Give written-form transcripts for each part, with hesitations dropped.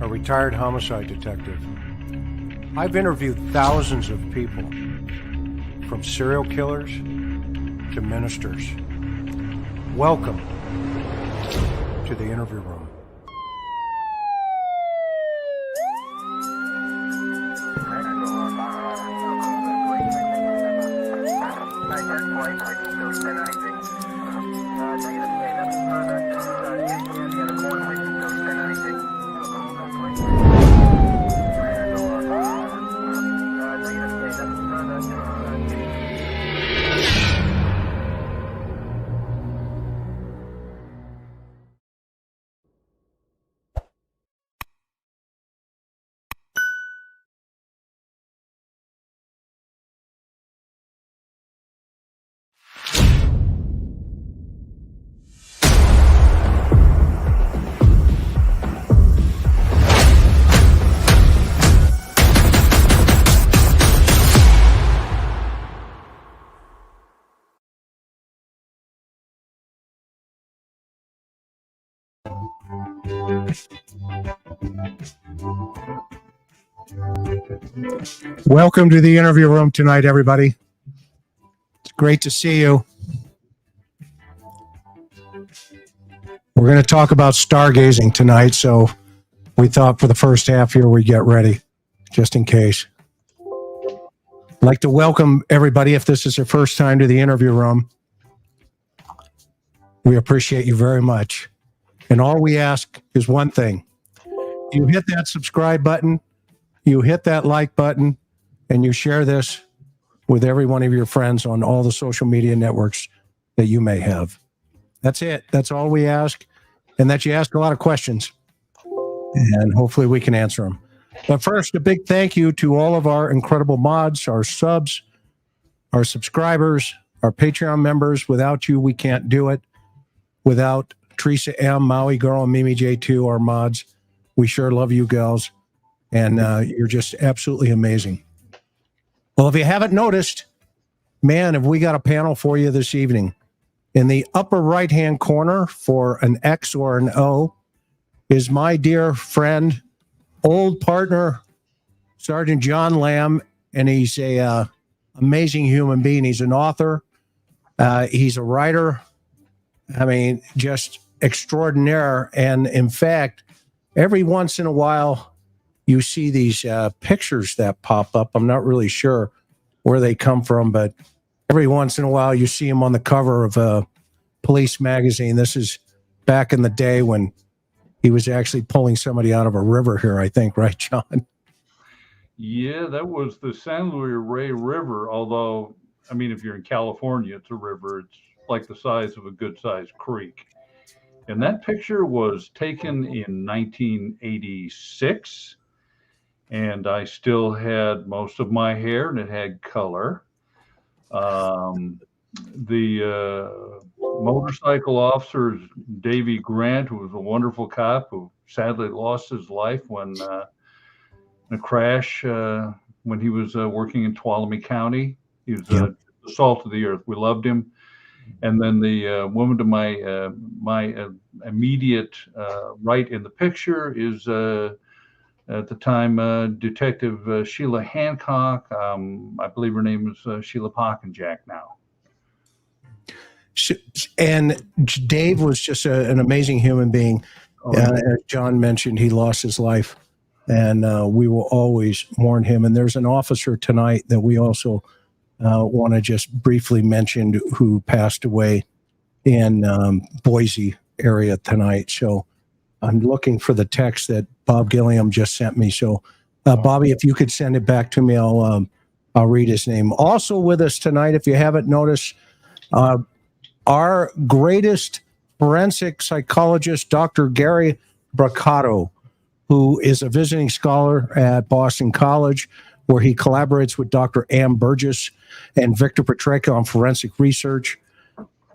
a retired homicide detective. I've interviewed thousands of people, from serial killers to ministers. Welcome to the interview room. Welcome to the interview room tonight, everybody. It's great to see you. We're going to talk about stargazing tonight, so we thought for the first half here we'd get ready, just in case. I'd like to welcome everybody if this is your first time to the interview room. We appreciate you very much. And all we ask is one thing. You hit that subscribe button, you hit that like button, and you share this with every one of your friends on all the social media networks that you may have. That's it. That's all we ask. And that you ask a lot of questions. And hopefully we can answer them. But first, a big thank you to all of our incredible mods, our subs, our subscribers, our Patreon members. Without you, we can't do it. Without Teresa M, Maui Girl, and Mimi J2, our mods, we sure love you girls. And you're just absolutely amazing. Well, if you haven't noticed, man, have we got a panel for you this evening. In the upper right-hand corner for an X or an O is my dear friend, old partner, Sergeant John Lamb, and he's a amazing human being. He's an author. He's a writer. I mean, just extraordinaire. And in fact, every once in a while, you see these pictures that pop up. I'm not really sure where they come from, but every once in a while, you see him on the cover of Police magazine. This is back in the day when he was actually pulling somebody out of a river here, I think, right, John? Yeah, that was the San Luis Rey River, although, I mean, if you're in California, it's a river. It's like the size of a good-sized creek. And that picture was taken in 1986, and I still had most of my hair, and it had color. The motorcycle officer, Davy Grant, who was a wonderful cop who sadly lost his life when in a crash when he was working in Tuolumne County. He was the salt of the earth. We loved him. And then the woman to my immediate right in the picture is at the time Detective Sheila Hancock. I believe her name is Sheila Pockenjack now. And Dave was just an amazing human being. As John mentioned, he lost his life, and we will always mourn him. And there's an officer tonight that we also want to just briefly mention who passed away in Boise area tonight. So I'm looking for the text that Bob Gilliam just sent me. So Bobby, if you could send it back to me, I'll read his name. Also with us tonight, if you haven't noticed, our greatest forensic psychologist, Dr. Gary Brucato, who is a visiting scholar at Boston College, where he collaborates with Dr. Ann Burgess and Victor Petreka on forensic research.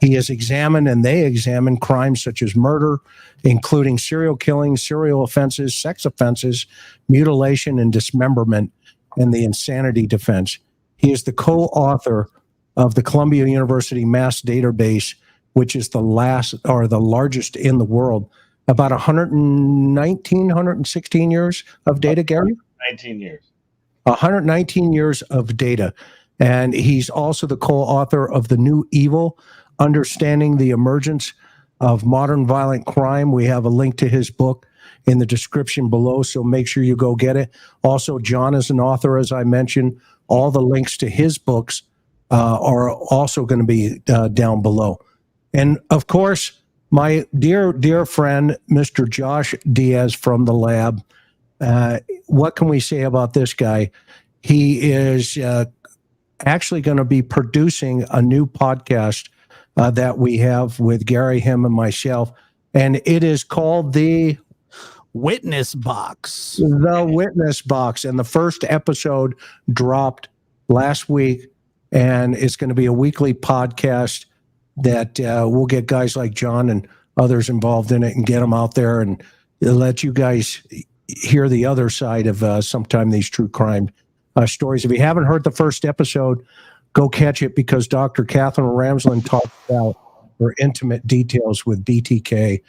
He has examined and they examine crimes such as murder, including serial killing, serial offenses, sex offenses, mutilation and dismemberment, and the insanity defense. He is the co-author of the Columbia University Mass Database, which is the largest in the world about 119, 116 years of data, Gary? 19 years. 119 years of data. And he's also the co-author of The New Evil, Understanding the Emergence of Modern Violent Crime. We have a link to his book in the description below, so make sure you go get it. Also, John is an author, as I mentioned. All the links to his books are also going to be down below. And of course, my dear friend, Mr. Josh Diaz from the lab. What can we say about this guy? He is actually going to be producing a new podcast that we have with Gary, him, and myself. And it is called The Witness Box. The Witness Box. And the first episode dropped last week. And it's going to be a weekly podcast that we'll get guys like John and others involved in it and get them out there and let you guys hear the other side of sometime these true crime stories. If you haven't heard the first episode, go catch it, because Dr. Catherine Ramsland talked about her intimate details with BTK,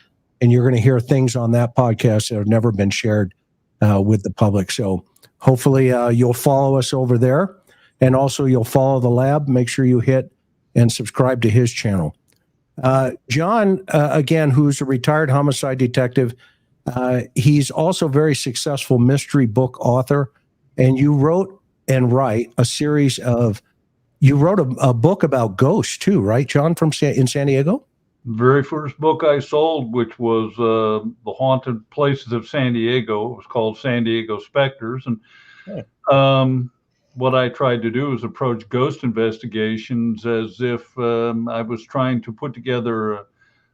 and you're going to hear things on that podcast that have never been shared with the public. So hopefully you'll follow us over there, and also you'll follow the lab. Make sure you hit and subscribe to his channel. John, again, who's a retired homicide detective, he's also a very successful mystery book author. And you wrote and write a series of, you wrote a book about ghosts too, right, John, in San Diego? Very first book I sold, which was The Haunted Places of San Diego. It was called San Diego Specters. And what I tried to do is approach ghost investigations as if I was trying to put together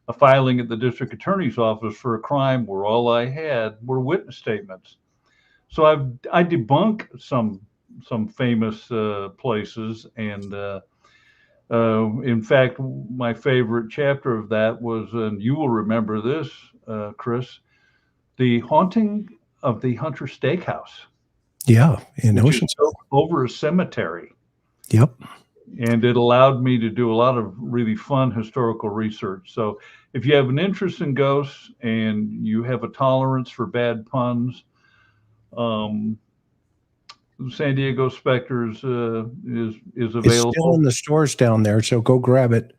a filing at the district attorney's office for a crime where all I had were witness statements. So I debunk some famous places, and in fact, my favorite chapter of that was, and you will remember this, Chris, the haunting of the Hunter Steakhouse. Yeah, in Ocean over a cemetery. Yep. And it allowed me to do a lot of really fun historical research. So if you have an interest in ghosts and you have a tolerance for bad puns, San Diego Specters is available. It's still in the stores down there, so go grab it.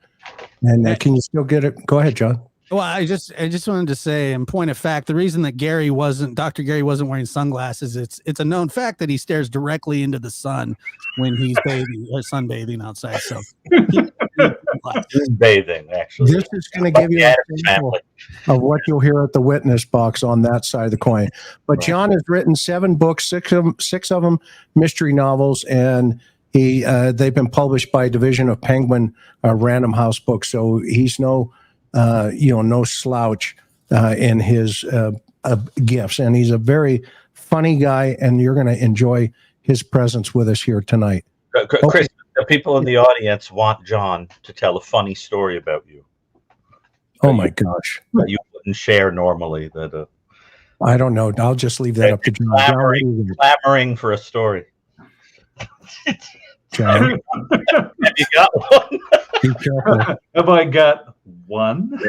And can you still get it? Go ahead, John. Well, I just wanted to say, in point of fact, the reason that Dr. Gary wasn't wearing sunglasses, it's a known fact that he stares directly into the sun when he's bathing or sunbathing outside. So he's bathing, actually. This is going to give you a sample of what you'll hear at the Witness Box on that side of the coin. But John has written 7 books, six of them mystery novels, and they've been published by a division of Penguin Random House Books. So he's no slouch in his gifts, and he's a very funny guy, and you're going to enjoy his presence with us here tonight. Chris, the people in the audience want John to tell a funny story about you. Oh my gosh. That you wouldn't share normally. That I don't know. I'll just leave that up to John. Clamoring for a story. John. Have you got one? Be careful. Have I got one?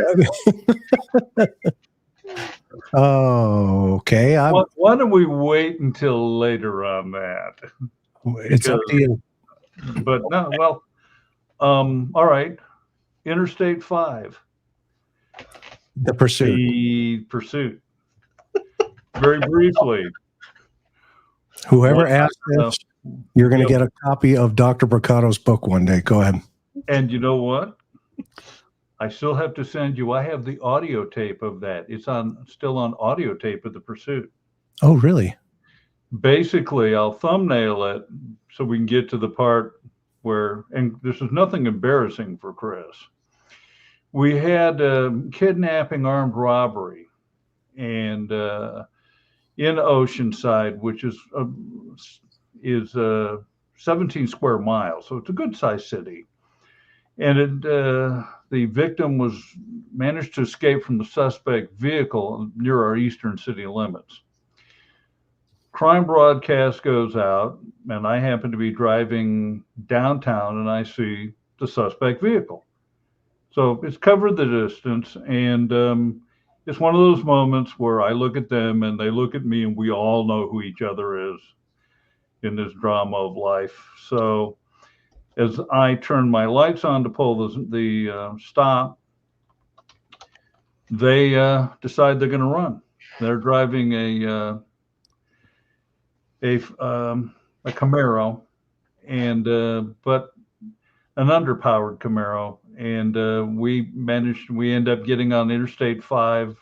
Oh, okay. Why don't we wait until later on that? It's up to you. But no, well, all right. Interstate 5. The Pursuit. The Pursuit. Very briefly. Whoever asked this, you're going to get a copy of Dr. Brucato's book one day. Go ahead. And you know what? I still have to send you. I have the audio tape of that. It's still on audio tape of The Pursuit. Oh, really? Basically, I'll thumbnail it so we can get to the part where, and this is nothing embarrassing for Chris. We had kidnapping, armed robbery, and in Oceanside, which is 17 square miles, so it's a good-sized city. And the victim managed to escape from the suspect vehicle near our eastern city limits. Crime broadcast goes out, and I happen to be driving downtown, and I see the suspect vehicle. So it's covered the distance, and it's one of those moments where I look at them and they look at me, and we all know who each other is in this drama of life. So as I turn my lights on to pull the stop, they decide they're going to run. They're driving a Camaro, and but an underpowered Camaro, and we end up getting on Interstate 5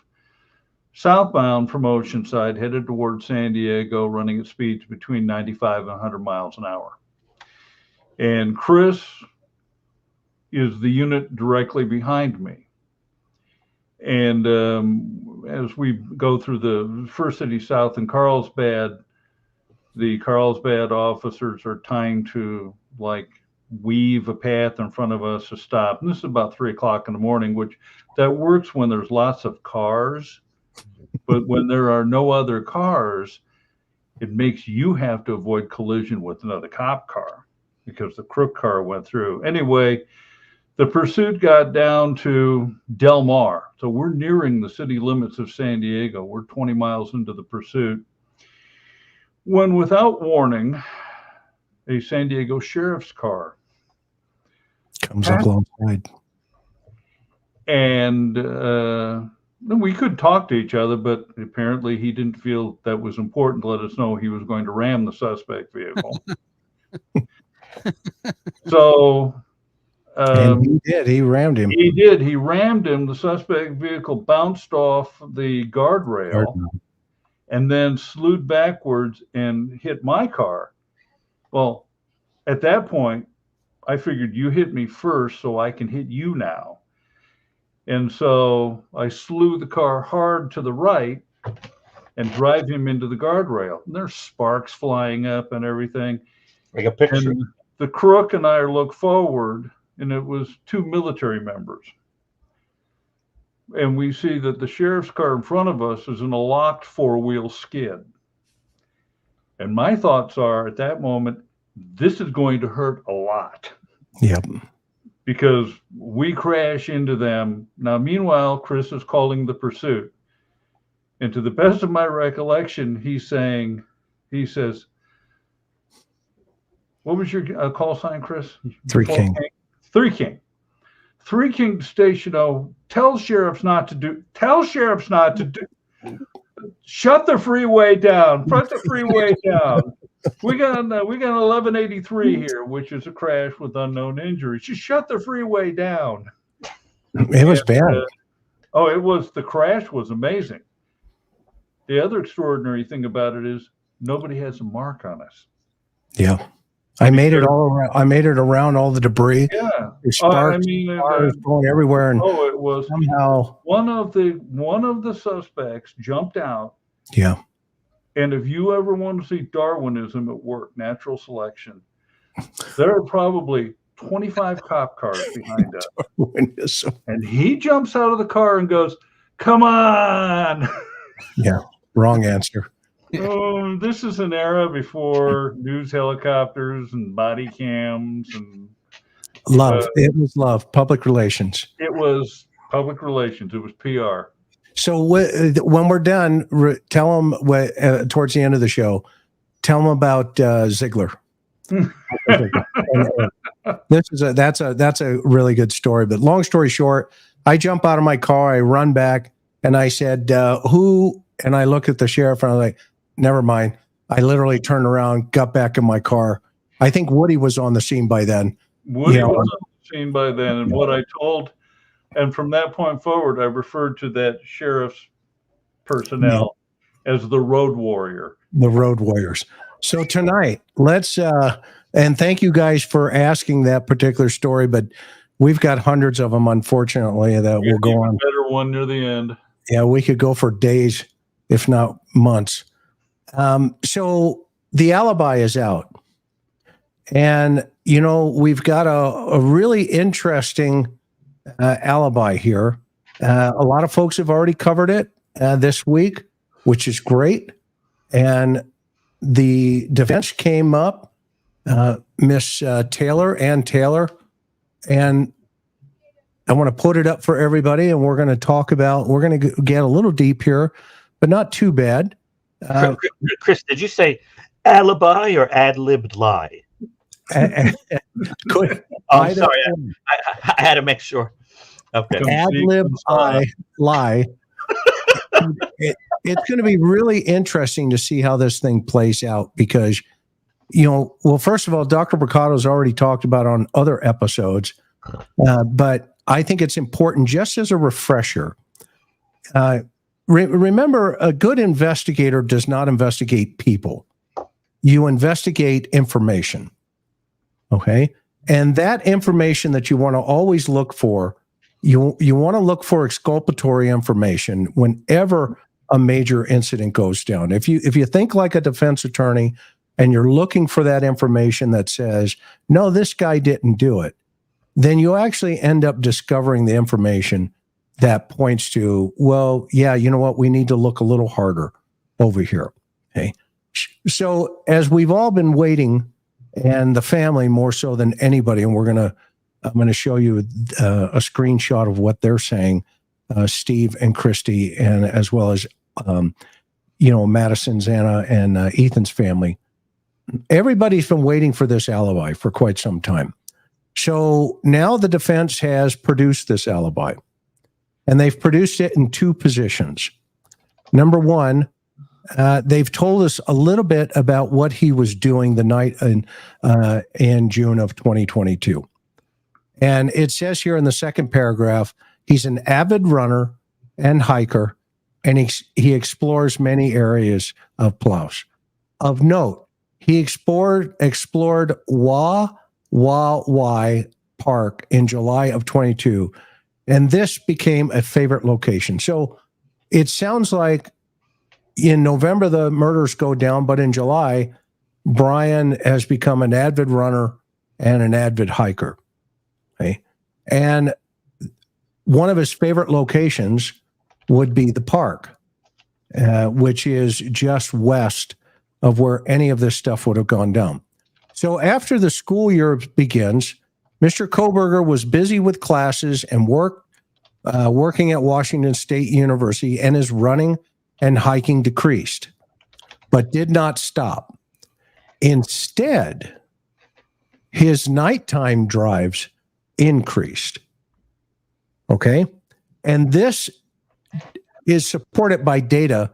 southbound from Oceanside, headed towards San Diego, running at speeds between 95 and 100 miles an hour. And Chris is the unit directly behind me. And as we go through the First City South in Carlsbad, the Carlsbad officers are trying to weave a path in front of us to stop. And this is about 3 o'clock in the morning, which that works when there's lots of cars. But when there are no other cars, it makes you have to avoid collision with another cop car because the crook car went through. Anyway, the pursuit got down to Del Mar. So we're nearing the city limits of San Diego. We're 20 miles into the pursuit, when without warning, a San Diego sheriff's car comes up alongside. And we could talk to each other, but apparently he didn't feel that was important to let us know he was going to ram the suspect vehicle. So and he did. He rammed him. He did. He rammed him. The suspect vehicle bounced off the guardrail and then slewed backwards and hit my car. Well, at that point, I figured you hit me first, so I can hit you now. And so I slew the car hard to the right and drive him into the guardrail. And there's sparks flying up and everything. Like a picture. And the crook and I look forward, and it was 2 military members. And we see that the sheriff's car in front of us is in a locked 4-wheel skid. And my thoughts are, at that moment, this is going to hurt a lot. Yep. Because we crash into them. Now, meanwhile, Chris is calling the pursuit. And to the best of my recollection, he says, what was your call sign, Chris? 3 King. 3 King. 3 King Station O. Tell sheriffs not to do. Shut the freeway down. Front the freeway down. We got 1183 here, which is a crash with unknown injuries. Just shut the freeway down. It was bad. The crash was amazing. The other extraordinary thing about it is nobody has a mark on us. Yeah. I made it all around. I made it around all the debris. Yeah. Sparks, cars going everywhere. And it was somehow one of the suspects jumped out. Yeah. And if you ever want to see Darwinism at work, natural selection, there are probably 25 cop cars behind us. And he jumps out of the car and goes, "Come on." Yeah. Wrong answer. This is an era before news helicopters and body cams and love. It was love. Public relations. It was public relations. It was PR. So when we're done, tell them towards the end of the show. Tell them about Ziegler. That's a really good story. But long story short, I jump out of my car, I run back, and I said, "Who?" And I look at the sheriff, and I'm like, "Never mind." I literally turned around, got back in my car. I think Woody was on the scene by then. Woody was on the scene by then, and what I told. And from that point forward, I referred to that sheriff's personnel as the road warrior. The road warriors. So tonight, let's, and thank you guys for asking that particular story, but we've got hundreds of them, unfortunately, that will go on. Better one near the end. Yeah, we could go for days, if not months. So the Alibi is out. And, we've got a really interesting alibi here. A lot of folks have already covered it this week, which is great. And the defense came up, Miss Taylor, and I want to put it up for everybody, and we're going to talk about. We're going to get a little deep here, but not too bad. Chris, did you say alibi or ad-libbed lie? Good. I'm sorry. I had to make sure. Okay. Ad-lib lie. It's going to be really interesting to see how this thing plays out because, well, first of all, Dr. Brucato has already talked about on other episodes, but I think it's important just as a refresher. Remember, a good investigator does not investigate people. You investigate information. Okay. And that information that you want to always look for, you want to look for exculpatory information whenever a major incident goes down. If you think like a defense attorney and you're looking for that information that says, no, this guy didn't do it, then you actually end up discovering the information that points to, well, yeah, you know what? We need to look a little harder over here. Okay. So as we've all been waiting, and the family more so than anybody, and I'm going to show you a screenshot of what they're saying, Steve and Christy, and as well as, Madison's, Anna, and Ethan's family. Everybody's been waiting for this alibi for quite some time. So now the defense has produced this alibi, and they've produced it in two positions. Number one, they've told us a little bit about what he was doing the night in June of 2022. And it says here in the second paragraph, he's an avid runner and hiker, and he explores many areas of Plows. Of note, he explored Wah Park in July of 22, and this became a favorite location. So it sounds like in November, the murders go down, but in July, Bryan has become an avid runner and an avid hiker. Okay. And one of his favorite locations would be the park, which is just west of where any of this stuff would have gone down. So after the school year begins, Mr. Kohberger was busy with classes and working at Washington State University, and his running and hiking decreased, but did not stop. Instead, his nighttime drives increased. Okay? And this is supported by data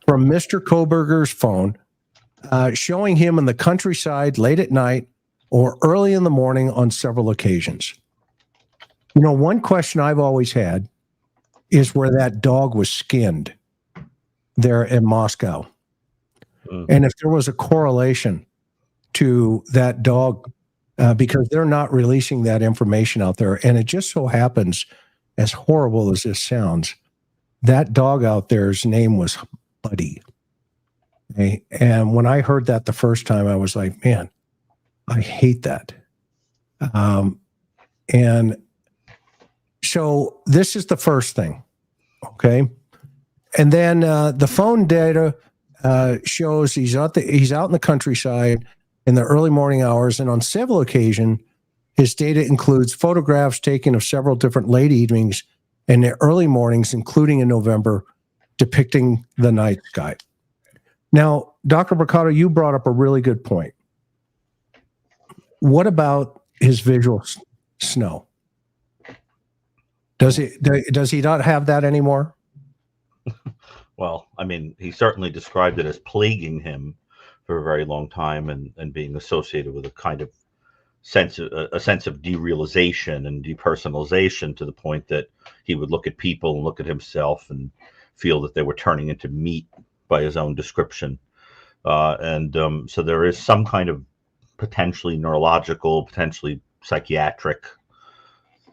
from Mr. Kohberger's phone, showing him in the countryside late at night or early in the morning on several occasions. One question I've always had is where that dog was skinned there in Moscow. And if there was a correlation to that dog, because they're not releasing that information out there. And it just so happens, as horrible as this sounds, that dog out there's name was Buddy. Okay? And when I heard that the first time, I was like, man, I hate that. And so this is the first thing. Okay. And then the phone data shows he's out in the countryside in the early morning hours, and on several occasions, his data includes photographs taken of several different late evenings in the early mornings, including in November, depicting the night sky. Now, Dr. Brucato, you brought up a really good point. What about his visual snow? Does he not have that anymore? Well, I mean, he certainly described it as plaguing him for a very long time, and being associated with a kind of sense of derealization and depersonalization, to the point that he would look at people and look at himself and feel that they were turning into meat by his own description. So there is some kind of potentially neurological, potentially psychiatric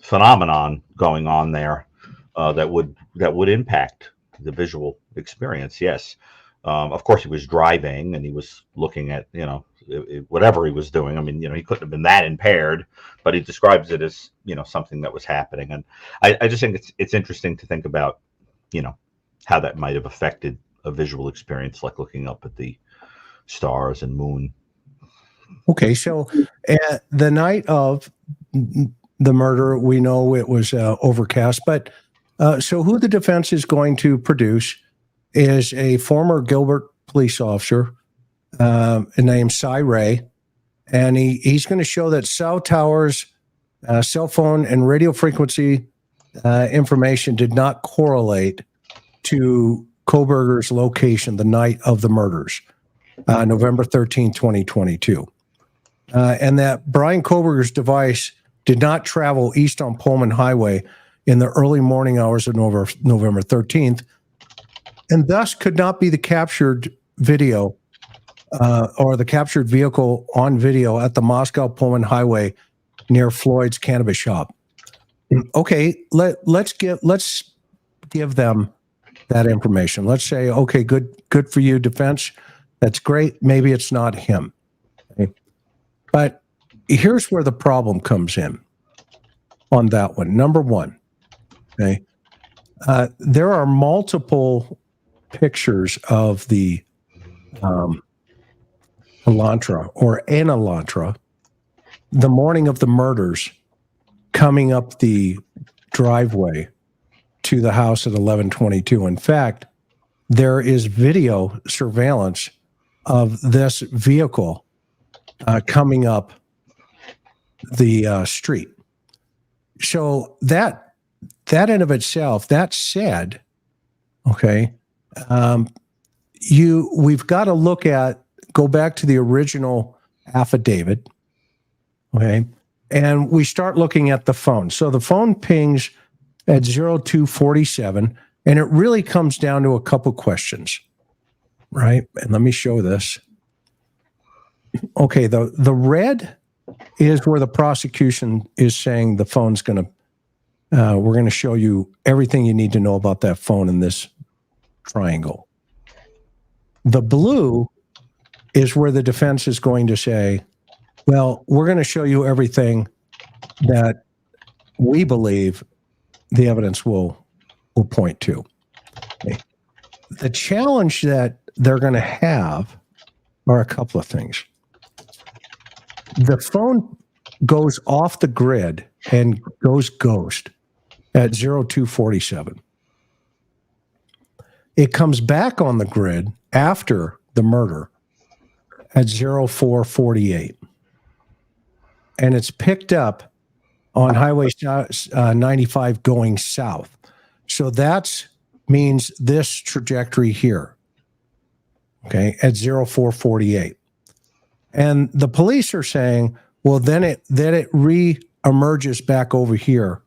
phenomenon going on there that would impact the visual experience. Yes. Of course, he was driving and he was looking at, whatever he was doing. I mean, he couldn't have been that impaired, but he describes it as, something that was happening. And I just think it's interesting to think about, how that might have affected a visual experience, like looking up at the stars and moon. Okay. So the night of the murder. We know it was overcast. But so who the defense is going to produce is a former Gilbert police officer named Cy Ray. And he's going to show that cell towers, cell phone, and radio frequency information did not correlate to Kohberger's location the night of the murders, November 13, 2022. And that Bryan Kohberger's device did not travel east on Pullman Highway in the early morning hours of November 13th, and thus could not be the captured video or the captured vehicle on video at the Moscow Pullman Highway near Floyd's cannabis shop. Okay, let's give them that information. Let's say, okay, good for you, defense. That's great. Maybe it's not him. Okay? But here's where the problem comes in on that one. Number one, okay, there are multiple pictures of the Elantra or an Elantra the morning of the murders coming up the driveway to the house at 1122. In fact, there is video surveillance of this vehicle coming up the street. So that in of itself, that said, okay, we've got to go back to the original affidavit, okay, and we start looking at the phone. So the phone pings at 0247, and it really comes down to a couple questions, right? And let me show this. Okay, the red is where the prosecution is saying the phone's going to, we're going to show you everything you need to know about that phone in this triangle. The blue is where the defense is going to say, well, we're going to show you everything that we believe the evidence will point to. Okay. The challenge that they're going to have are a couple of things. The phone goes off the grid and goes ghost at 0247. It comes back on the grid after the murder at 0448. And it's picked up on Highway 95 going south. So that means this trajectory here, okay, at 0448. And the police are saying, well, then it re-emerges back over here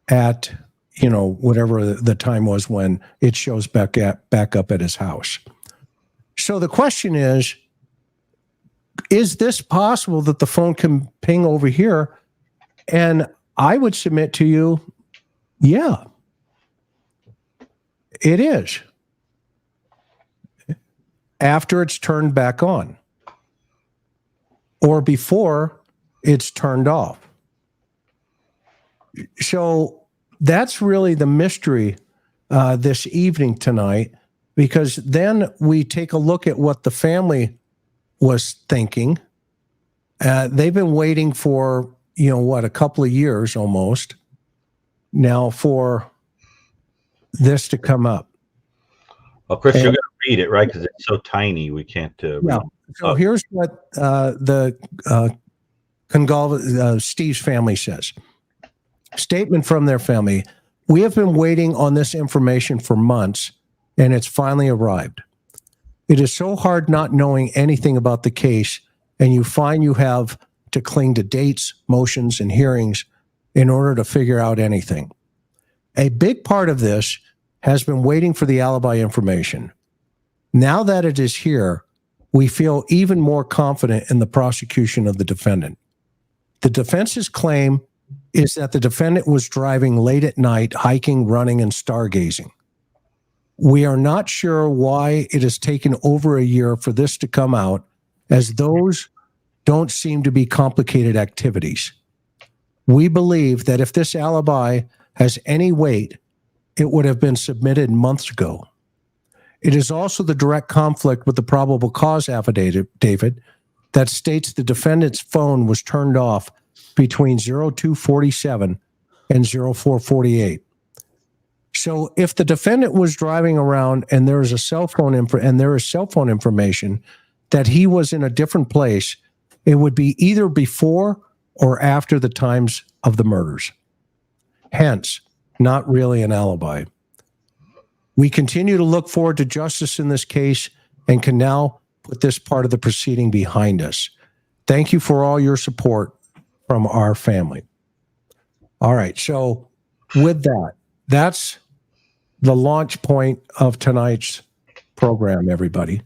at, whatever the time was when it shows back up at his house. So the question is this possible that the phone can ping over here? And I would submit to you, yeah, it is. After it's turned back on or before it's turned off. So that's really the mystery this evening tonight, because then we take a look at what the family was thinking. They've been waiting for, a couple of years almost now for this to come up. Well, Chris, you're going to read it, right? Because it's so tiny, we can't read. So here's what Steve's family says. Statement from their family. We have been waiting on this information for months, and it's finally arrived. It is so hard not knowing anything about the case, and you find you have to cling to dates, motions, and hearings in order to figure out anything. A big part of this has been waiting for the alibi information. Now that it is here, we feel even more confident in the prosecution of the defendant. The defense's claim is that the defendant was driving late at night, hiking, running, and stargazing. We are not sure why it has taken over a year for this to come out, as those don't seem to be complicated activities. We believe that if this alibi has any weight, it would have been submitted months ago. It is also the direct conflict with the probable cause affidavit that states the defendant's phone was turned off between 0247 and 0448. So if the defendant was driving around and there is a cell phone and there is cell phone information that he was in a different place, it would be either before or after the times of the murders. Hence, not really an alibi. We continue to look forward to justice in this case and can now put this part of the proceeding behind us. Thank you for all your support from our family. All right, so with that, that's the launch point of tonight's program, everybody.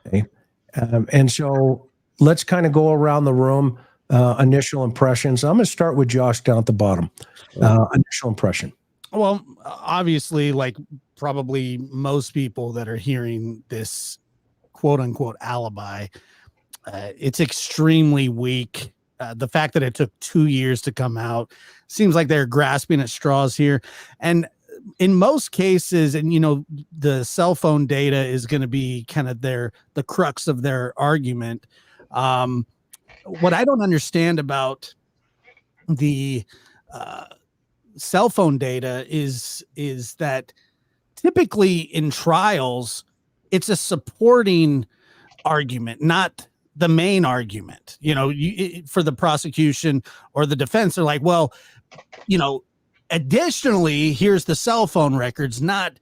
Okay. And so let's kind of go around the room, initial impressions. I'm going to start with Josh down at the bottom. Initial impression. Well, obviously, like probably most people that are hearing this quote unquote alibi, it's extremely weak. The fact that it took 2 years to come out seems like they're grasping at straws here. And in most cases, and you know, the cell phone data is going to be kind of the crux of their argument. What I don't understand about the cell phone data is that typically in trials, it's a supporting argument, not the main argument. You know, for the prosecution or the defense, they're like, well, you know, additionally, here's the cell phone records. Not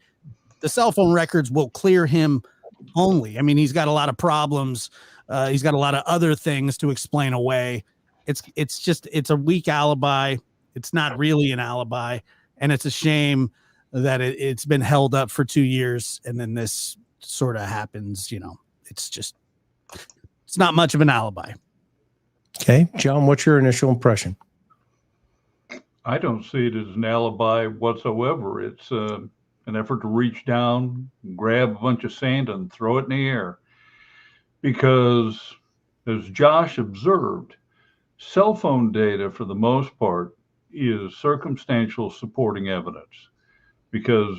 the cell phone records will clear him only. I mean, he's got a lot of problems. He's got a lot of other things to explain away. It's a weak alibi. It's not really an alibi, and it's a shame that it's been held up for 2 years, and then this sort of happens. You know, it's not much of an alibi. Okay, John, what's your initial impression? I don't see it as an alibi whatsoever. It's an effort to reach down, grab a bunch of sand, and throw it in the air. Because, as Josh observed, cell phone data, for the most part, is circumstantial supporting evidence. Because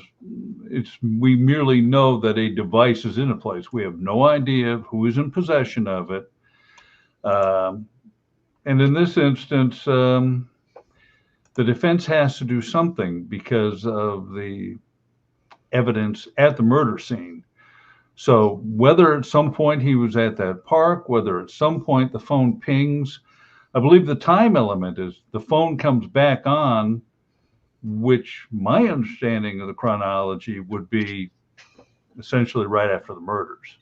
we merely know that a device is in a place. We have no idea who is in possession of it. And in this instance, the defense has to do something because of the evidence at the murder scene. So whether at some point he was at that park, whether at some point the phone pings, I believe the time element is the phone comes back on, which my understanding of the chronology would be essentially right after the murders.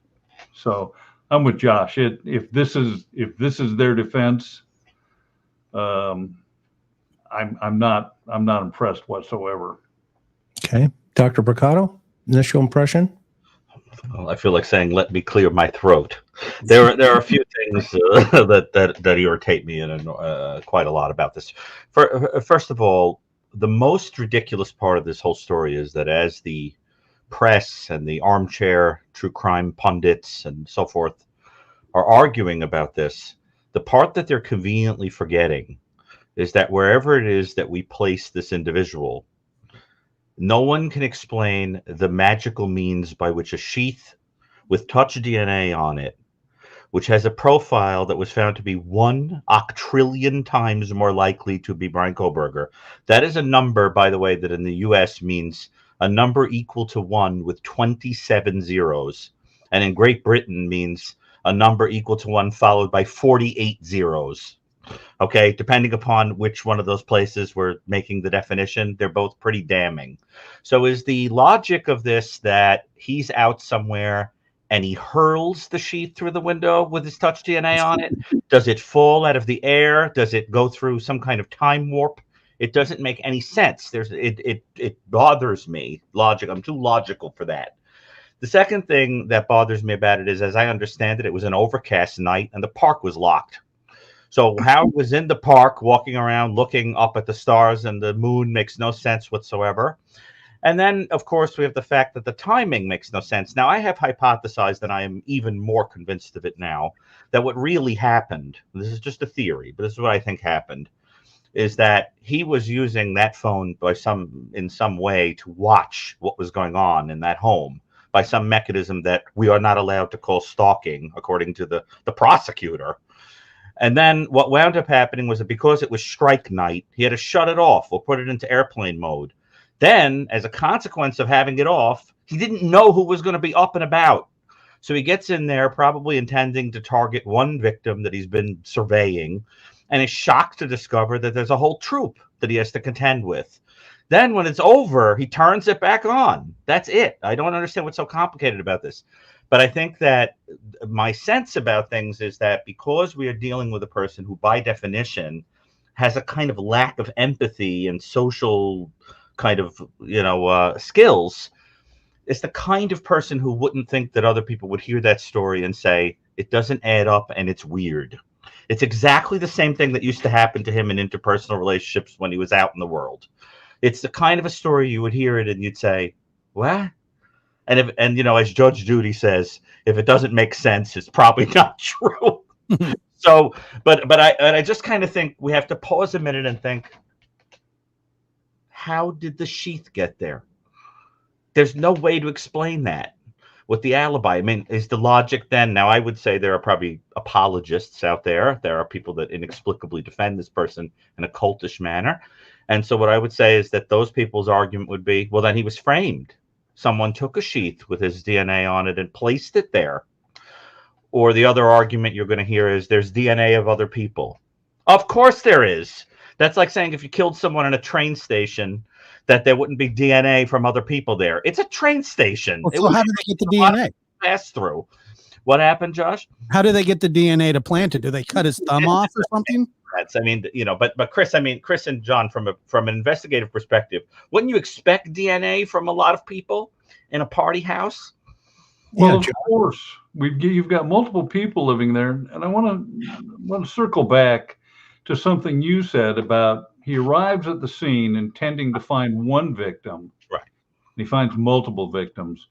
So I'm with Josh. If this is their defense, I'm not impressed whatsoever. Okay, Dr. Brucato, initial impression. Well, I feel like saying, "Let me clear my throat." There are a few things that irritate me and quite a lot about this. First of all, the most ridiculous part of this whole story is that as the press and the armchair true crime pundits and so forth are arguing about this, the part that they're conveniently forgetting is that wherever it is that we place this individual, no one can explain the magical means by which a sheath with touch DNA on it, which has a profile that was found to be 1 octrillion times more likely to be Bryan Kohberger. That is a number, by the way, that in the US means a number equal to 1 with 27 zeros. And in Great Britain means a number equal to 1 followed by 48 zeros. Okay, depending upon which one of those places we're making the definition, they're both pretty damning. So is the logic of this that he's out somewhere and he hurls the sheath through the window with his touch DNA on it? Does it fall out of the air? Does it go through some kind of time warp? It doesn't make any sense. It bothers me. Logic. I'm too logical for that. The second thing that bothers me about it is, as I understand it, it was an overcast night and the park was locked. So Howard was in the park walking around looking up at the stars and the moon makes no sense whatsoever. And then, of course, we have the fact that the timing makes no sense. Now, I have hypothesized, and I am even more convinced of it now, that what really happened, this is just a theory, but this is what I think happened, is that he was using that phone in some way to watch what was going on in that home by some mechanism that we are not allowed to call stalking, according to the prosecutor. And then what wound up happening was that because it was strike night, he had to shut it off or put it into airplane mode. Then, as a consequence of having it off, he didn't know who was going to be up and about. So he gets in there probably intending to target one victim that he's been surveying, and is shocked to discover that there's a whole troop that he has to contend with. Then when it's over, he turns it back on. That's it. I don't understand what's so complicated about this. But I think that my sense about things is that because we are dealing with a person who, by definition, has a kind of lack of empathy and social kind of, skills, it's the kind of person who wouldn't think that other people would hear that story and say, it doesn't add up and it's weird. It's exactly the same thing that used to happen to him in interpersonal relationships when he was out in the world. It's the kind of a story you would hear it and you'd say, what? And as Judge Judy says, if it doesn't make sense, it's probably not true. So, but I just kind of think we have to pause a minute and think, how did the sheath get there? There's no way to explain that with the alibi. I mean, is the logic then? Now, I would say there are probably apologists out there. There are people that inexplicably defend this person in a cultish manner. And so what I would say is that those people's argument would be, well, then he was framed. Someone took a sheath with his DNA on it and placed it there. Or the other argument you're going to hear is there's DNA of other people. Of course there is. That's like saying if you killed someone in a train station, that there wouldn't be DNA from other people there. It's a train station. Well, so how did they get the DNA? Pass through. What happened, Josh? How do they get the DNA to plant it? Do they cut his thumb off or something? But Chris, Chris and John, from an investigative perspective, wouldn't you expect DNA from a lot of people in a party house? Well, of course, you've got multiple people living there, and I want to circle back to something you said about he arrives at the scene intending to find one victim, right? And he finds multiple victims,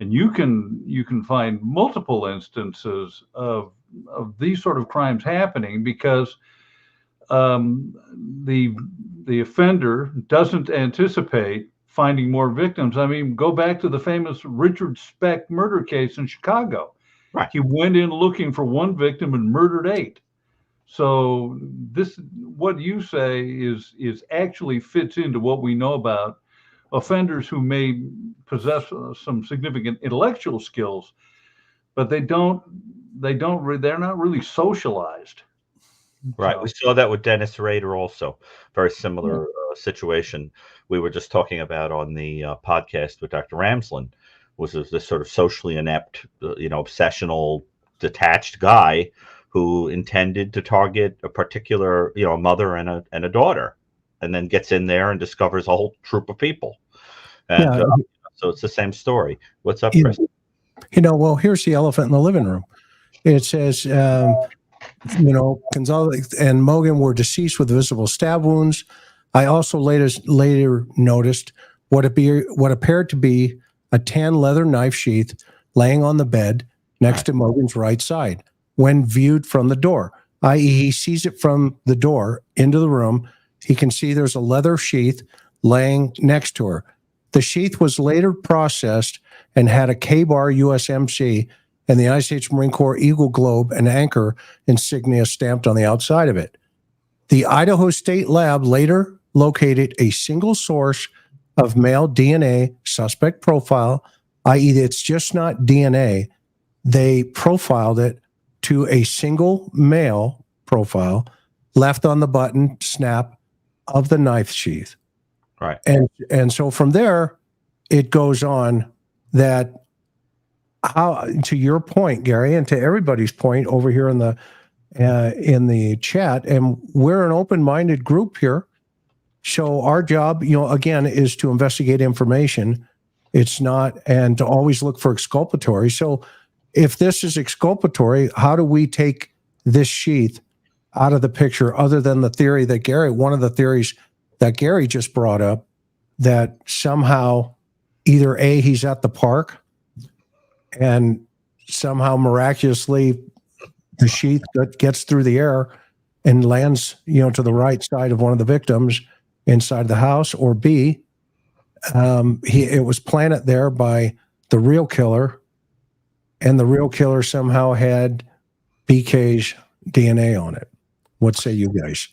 and you can find multiple instances of these sort of crimes happening because the offender doesn't anticipate finding more victims. I mean, go back to the famous Richard Speck murder case in Chicago. Right. He went in looking for one victim and murdered 8. So this, what you say is actually fits into what we know about offenders who may possess some significant intellectual skills, but they're not really socialized. Right. We saw that with Dennis Rader also. Very similar situation we were just talking about on the podcast with Dr. Ramsland, was this sort of socially inept, obsessional, detached guy who intended to target a particular, a mother and a daughter, and then gets in there and discovers a whole troop of people. And so it's the same story. What's up, Chris? Well, here's the elephant in the living room. It says, Gonzalez and Mogan were deceased with visible stab wounds. I also later noticed what appeared to be a tan leather knife sheath laying on the bed next to Mogan's right side when viewed from the door, i.e. he sees it from the door into the room. He can see there's a leather sheath laying next to her. The sheath was later processed and had a K-bar USMC and the United States Marine Corps Eagle Globe and Anchor insignia stamped on the outside of it. The Idaho State Lab later located a single source of male DNA suspect profile, i.e. it's just not DNA. They profiled it to a single male profile left on the button snap of the knife sheath. Right. And so from there, it goes on that how, to your point, Gary, and to everybody's point over here in the chat, and we're an open-minded group here. So our job, again, is to investigate information. It's not, and to always look for exculpatory. So if this is exculpatory, how do we take this sheath out of the picture other than the theory that one of the theories that Gary just brought up, that somehow either A, he's at the park and somehow miraculously the sheath gets through the air and lands, to the right side of one of the victims inside the house, or B, it was planted there by the real killer, and the real killer somehow had BK's DNA on it. What say you guys?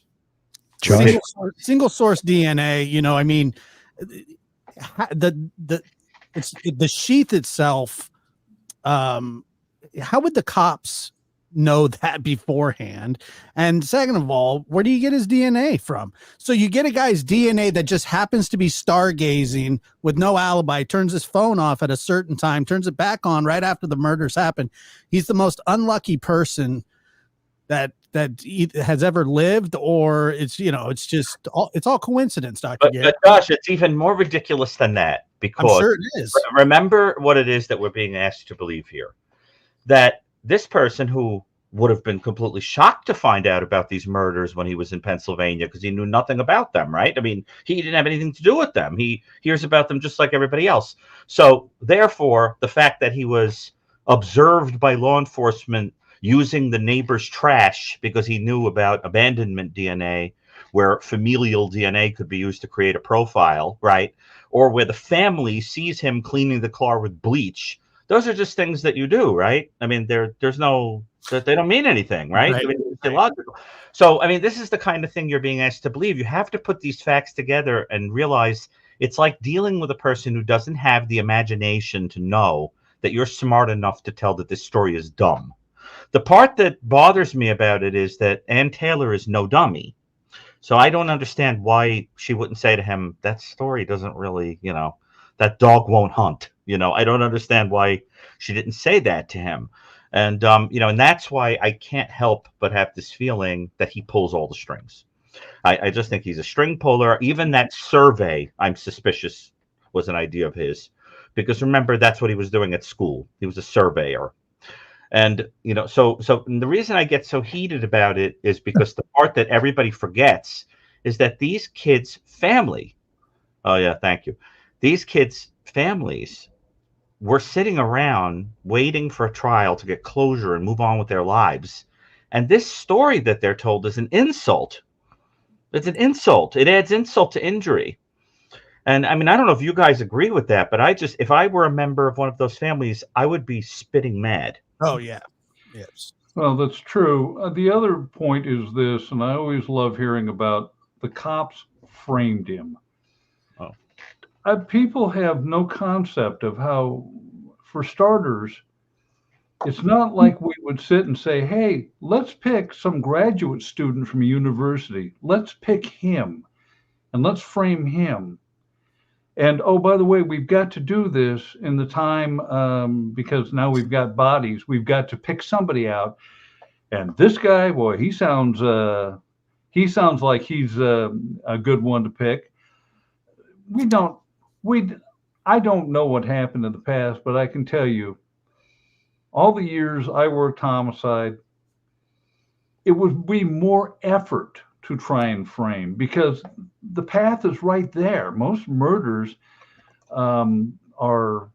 Josh? Single source DNA, you know, I mean, the sheath itself, how would the cops know that beforehand? And second of all, where do you get his DNA from? So you get a guy's DNA that just happens to be stargazing with no alibi, turns his phone off at a certain time, turns it back on right after the murders happen. He's the most unlucky person that has ever lived, or it's, you know, it's just it's all coincidence, Dr. Gary. But Josh, it's even more ridiculous than that, because I'm sure it is. Remember what it is that we're being asked to believe here. That this person, who would have been completely shocked to find out about these murders when he was in Pennsylvania, because he knew nothing about them, right? I mean, he didn't have anything to do with them. He hears about them just like everybody else. So therefore, the fact that he was observed by law enforcement using the neighbor's trash because he knew about abandonment DNA, where familial DNA could be used to create a profile, right? Or where the family sees him cleaning the car with bleach. Those are just things that you do, right? I mean, there's no, they don't mean anything, right? I mean, it's illogical. So, I mean, this is the kind of thing you're being asked to believe. You have to put these facts together and realize it's like dealing with a person who doesn't have the imagination to know that you're smart enough to tell that this story is dumb. The part that bothers me about it is that Ann Taylor is no dummy. So I don't understand why she wouldn't say to him, that story doesn't really, you know, that dog won't hunt. You know, I don't understand why she didn't say that to him. And, you know, and that's why I can't help but have this feeling that he pulls all the strings. I just think he's a string puller. Even that survey, I'm suspicious, was an idea of his. Because remember, that's what he was doing at school. He was a surveyor. And, you know, so the reason I get so heated about it is because the part that everybody forgets is that these kids' family, oh, yeah, thank you. These kids' families were sitting around waiting for a trial to get closure and move on with their lives. And this story that they're told is an insult. It's an insult. It adds insult to injury. And I mean, I don't know if you guys agree with that, but if I were a member of one of those families, I would be spitting mad. Oh, yeah. Yes. Well, that's true. The other point is this, and I always love hearing about the cops framed him. Oh. People have no concept of how, for starters, it's not like we would sit and say, hey, let's pick some graduate student from a university. Let's pick him and let's frame him. And, oh, by the way, we've got to do this in the time because now we've got bodies. We've got to pick somebody out. And this guy, boy, he sounds like he's a good one to pick. I don't know what happened in the past, but I can tell you, all the years I worked homicide, it would be more effort to try and frame, because the path is right there. Most murders are,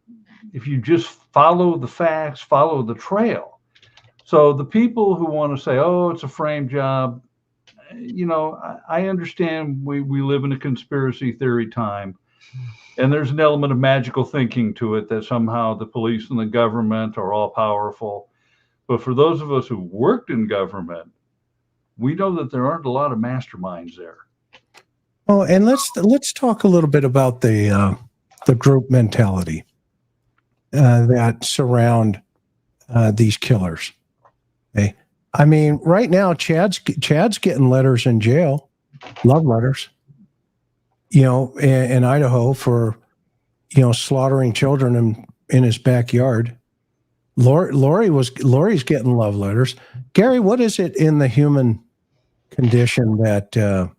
if you just follow the facts, follow the trail. So the people who want to say, oh, it's a frame job, you know, I understand we live in a conspiracy theory time, and there's an element of magical thinking to it that somehow the police and the government are all powerful. But for those of us who worked in government, we know that there aren't a lot of masterminds there. Well, and let's talk a little bit about the group mentality that surround these killers. Okay? I mean, right now, Chad's getting letters in jail, love letters, you know, in Idaho for, you know, slaughtering children in his backyard. Lori's getting love letters. Gary, what is it in the human condition that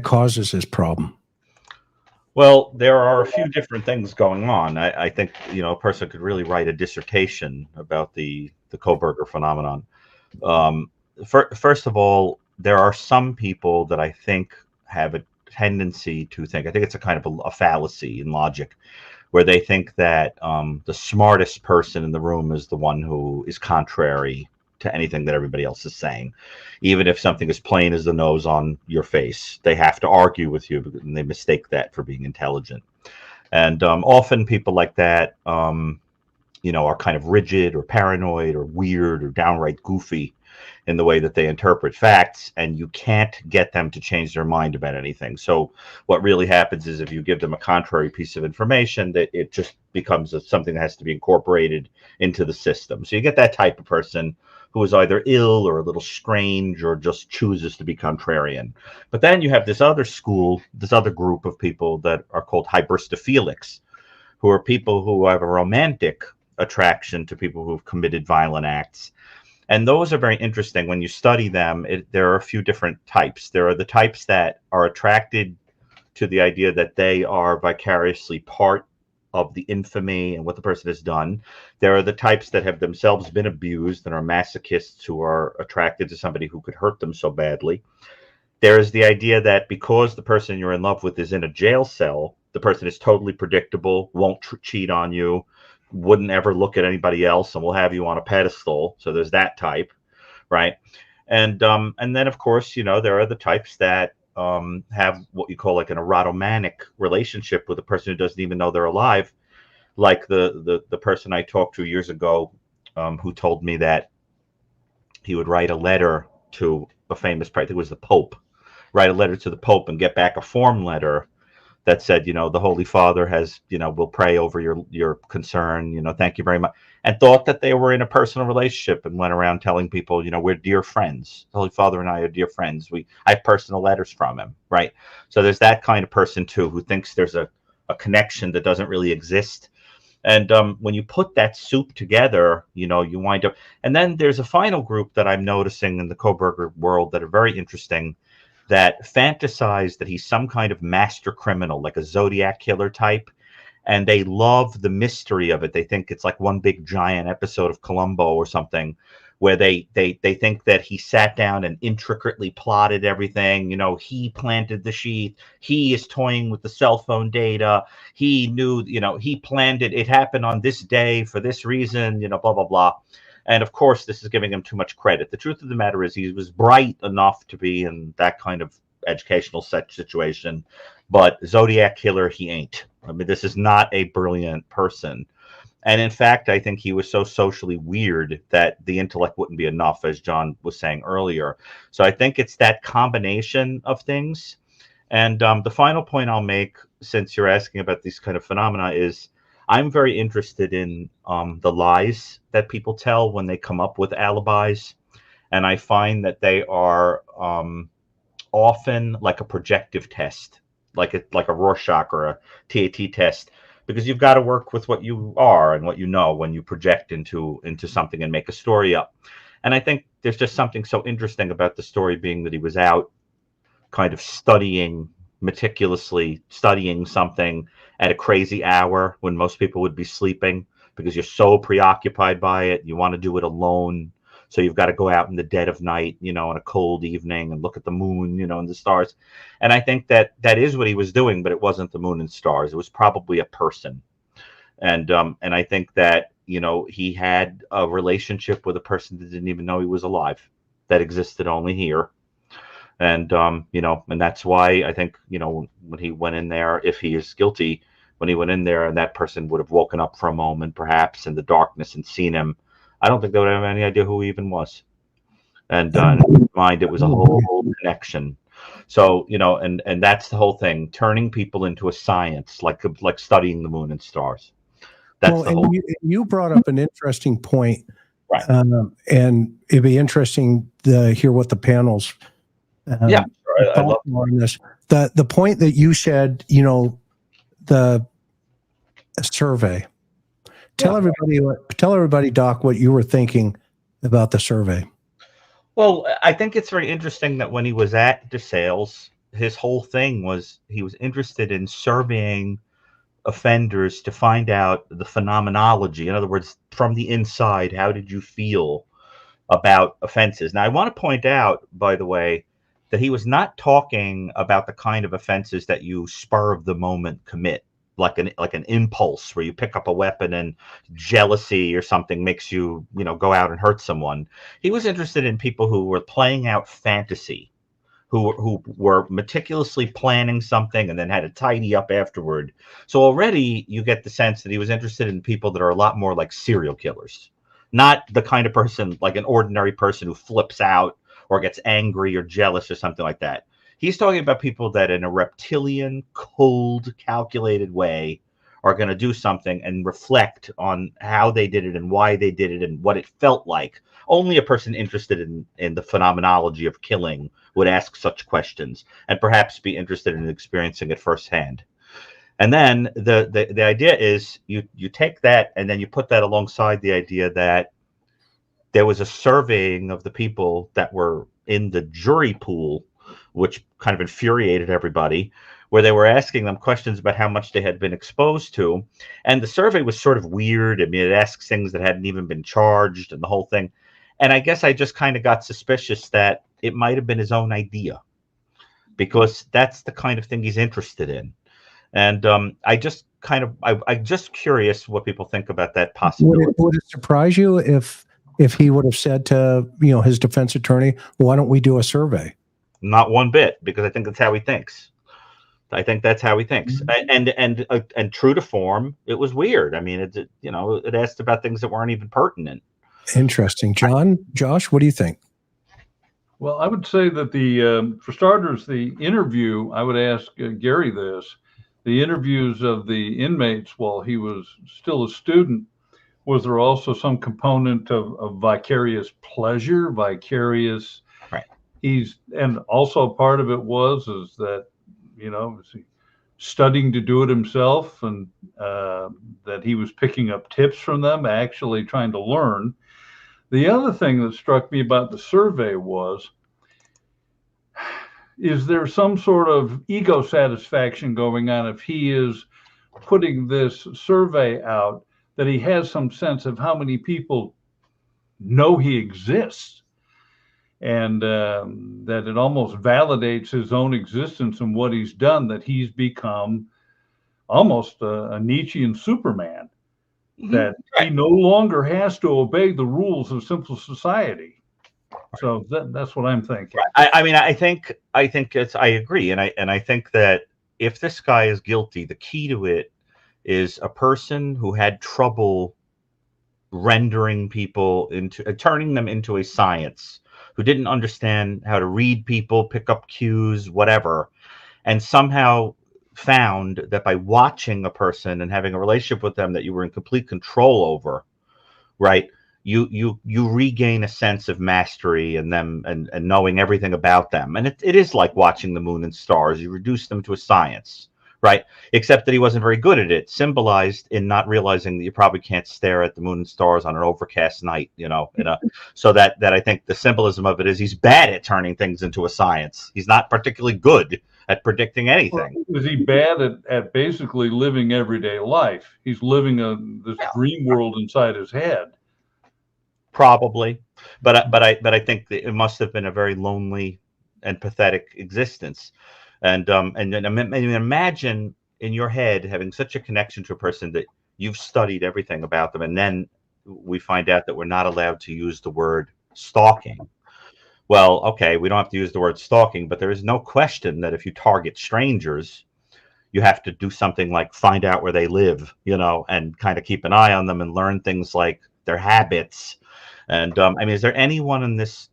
causes this problem? Well, there are a few different things going on. I think, you know, a person could really write a dissertation about the Kohberger phenomenon. First of all, there are some people that I think have a tendency to think, I think it's a kind of a fallacy in logic, where they think that the smartest person in the room is the one who is contrary to anything that everybody else is saying. Even if something is plain as the nose on your face, they have to argue with you, and they mistake that for being intelligent. And often people like that, you know, are kind of rigid or paranoid or weird or downright goofy. in the way that they interpret facts, and you can't get them to change their mind about anything. So what really happens is if you give them a contrary piece of information, that it just becomes something that has to be incorporated into the system. So you get that type of person who is either ill or a little strange or just chooses to be contrarian. But then you have this other school, this other group of people that are called Hybristophilics, who are people who have a romantic attraction to people who've committed violent acts. And those are very interesting. When you study them, there are a few different types. There are the types that are attracted to the idea that they are vicariously part of the infamy and what the person has done. There are the types that have themselves been abused and are masochists who are attracted to somebody who could hurt them so badly. There is the idea that because the person you're in love with is in a jail cell, the person is totally predictable, won't cheat on you, wouldn't ever look at anybody else, and will have you on a pedestal. So there's that type, right? And then of course, you know, there are the types that have what you call like an erotomanic relationship with a person who doesn't even know they're alive, like the person I talked to years ago, who told me that he would write a letter to a famous, I think it was the Pope, write a letter to the Pope and get back a form letter that said, you know, the Holy Father has, you know, will pray over your concern, you know, thank you very much, and thought that they were in a personal relationship and went around telling people, you know, we're dear friends. The Holy Father and I are dear friends. I have personal letters from him, right? So there's that kind of person too who thinks there's a connection that doesn't really exist. And when you put that soup together, you know, you wind up, and then there's a final group that I'm noticing in the Kohberger world that are very interesting, that fantasize that he's some kind of master criminal, like a Zodiac killer type, and they love the mystery of it. They think it's like one big giant episode of Columbo or something, where they think that he sat down and intricately plotted everything. You know, he planted the sheath, he is toying with the cell phone data, he knew, you know, he planned it, it happened on this day for this reason, you know, blah, blah, blah. And of course, this is giving him too much credit. The truth of the matter is he was bright enough to be in that kind of educational situation, but Zodiac killer, he ain't. I mean, this is not a brilliant person. And in fact, I think he was so socially weird that the intellect wouldn't be enough, as John was saying earlier. So I think it's that combination of things. And the final point I'll make, since you're asking about these kind of phenomena, is I'm very interested in the lies that people tell when they come up with alibis. And I find that they are often like a projective test, like a Rorschach or a TAT test, because you've got to work with what you are and what you know when you project into something and make a story up. And I think there's just something so interesting about the story being that he was out kind of meticulously studying something at a crazy hour when most people would be sleeping, because you're so preoccupied by it. You want to do it alone. So you've got to go out in the dead of night, you know, on a cold evening and look at the moon, you know, and the stars. And I think that is what he was doing, but it wasn't the moon and stars. It was probably a person. And I think that, you know, he had a relationship with a person that didn't even know he was alive, that existed only here. And, you know, and that's why I think, you know, when he went in there, if he is guilty, when he went in there and that person would have woken up for a moment, perhaps in the darkness, and seen him, I don't think they would have any idea who he even was. And in his mind, it was a whole connection. So, you know, and that's the whole thing, turning people into a science, like studying the moon and stars. That's the whole. You brought up an interesting point, right? And it'd be interesting to hear what the panels. Yeah, I love on this. The point that you said, you know, the survey. Tell everybody, Doc, what you were thinking about the survey. Well, I think it's very interesting that when he was at DeSales, his whole thing was he was interested in surveying offenders to find out the phenomenology. In other words, from the inside, how did you feel about offenses? Now, I want to point out, by the way, that he was not talking about the kind of offenses that you spur of the moment commit, like an impulse where you pick up a weapon and jealousy or something makes you, you know, go out and hurt someone. He was interested in people who were playing out fantasy, who were meticulously planning something and then had to tidy up afterward. So already you get the sense that he was interested in people that are a lot more like serial killers, not the kind of person like an ordinary person who flips out or gets angry or jealous or something like that. He's talking about people that in a reptilian, cold, calculated way are going to do something and reflect on how they did it and why they did it and what it felt like. Only a person interested in the phenomenology of killing would ask such questions and perhaps be interested in experiencing it firsthand. And then the idea is you take that and then you put that alongside the idea that there was a surveying of the people that were in the jury pool, which kind of infuriated everybody, where they were asking them questions about how much they had been exposed to. And the survey was sort of weird. I mean, it asks things that hadn't even been charged and the whole thing. And I guess I just kind of got suspicious that it might have been his own idea, because that's the kind of thing he's interested in. And I'm just curious what people think about that possibility. Would it surprise you if he would have said to his defense attorney, "Why don't we do a survey?" Not one bit, because I think that's how he thinks. I think that's how he thinks. And true to form, it was weird. I mean, it asked about things that weren't even pertinent. Interesting. Josh, what do you think? Well, I would say that for starters, the interview, I would ask Gary this, the interviews of the inmates while he was still a student, was there also some component of vicarious pleasure, vicarious? Right. And also part of it is that, is he studying to do it himself, and that he was picking up tips from them, actually trying to learn. The other thing that struck me about the survey is there some sort of ego satisfaction going on if he is putting this survey out, that he has some sense of how many people know he exists, and that it almost validates his own existence and what he's done, that he's become almost a Nietzschean Superman, that he no longer has to obey the rules of simple society. So that's what I'm thinking. I mean, I think I agree. And I think that if this guy is guilty, the key to it is a person who had trouble rendering people turning them into a science, who didn't understand how to read people, pick up cues, whatever, and somehow found that by watching a person and having a relationship with them that you were in complete control over, right? You regain a sense of mastery in them and knowing everything about them. And it is like watching the moon and stars. You reduce them to a science, right? Except that he wasn't very good at it, symbolized in not realizing that you probably can't stare at the moon and stars on an overcast night, so that I think the symbolism of it is he's bad at turning things into a science. He's not particularly good at predicting anything. Is he bad at basically living everyday life? He's living this dream world inside his head. Probably, but I think that it must have been a very lonely and pathetic existence. And imagine in your head having such a connection to a person that you've studied everything about them, and then we find out that we're not allowed to use the word stalking. Well, okay, we don't have to use the word stalking, but there is no question that if you target strangers, you have to do something like find out where they live, and kind of keep an eye on them and learn things like their habits. And I mean, is there anyone in this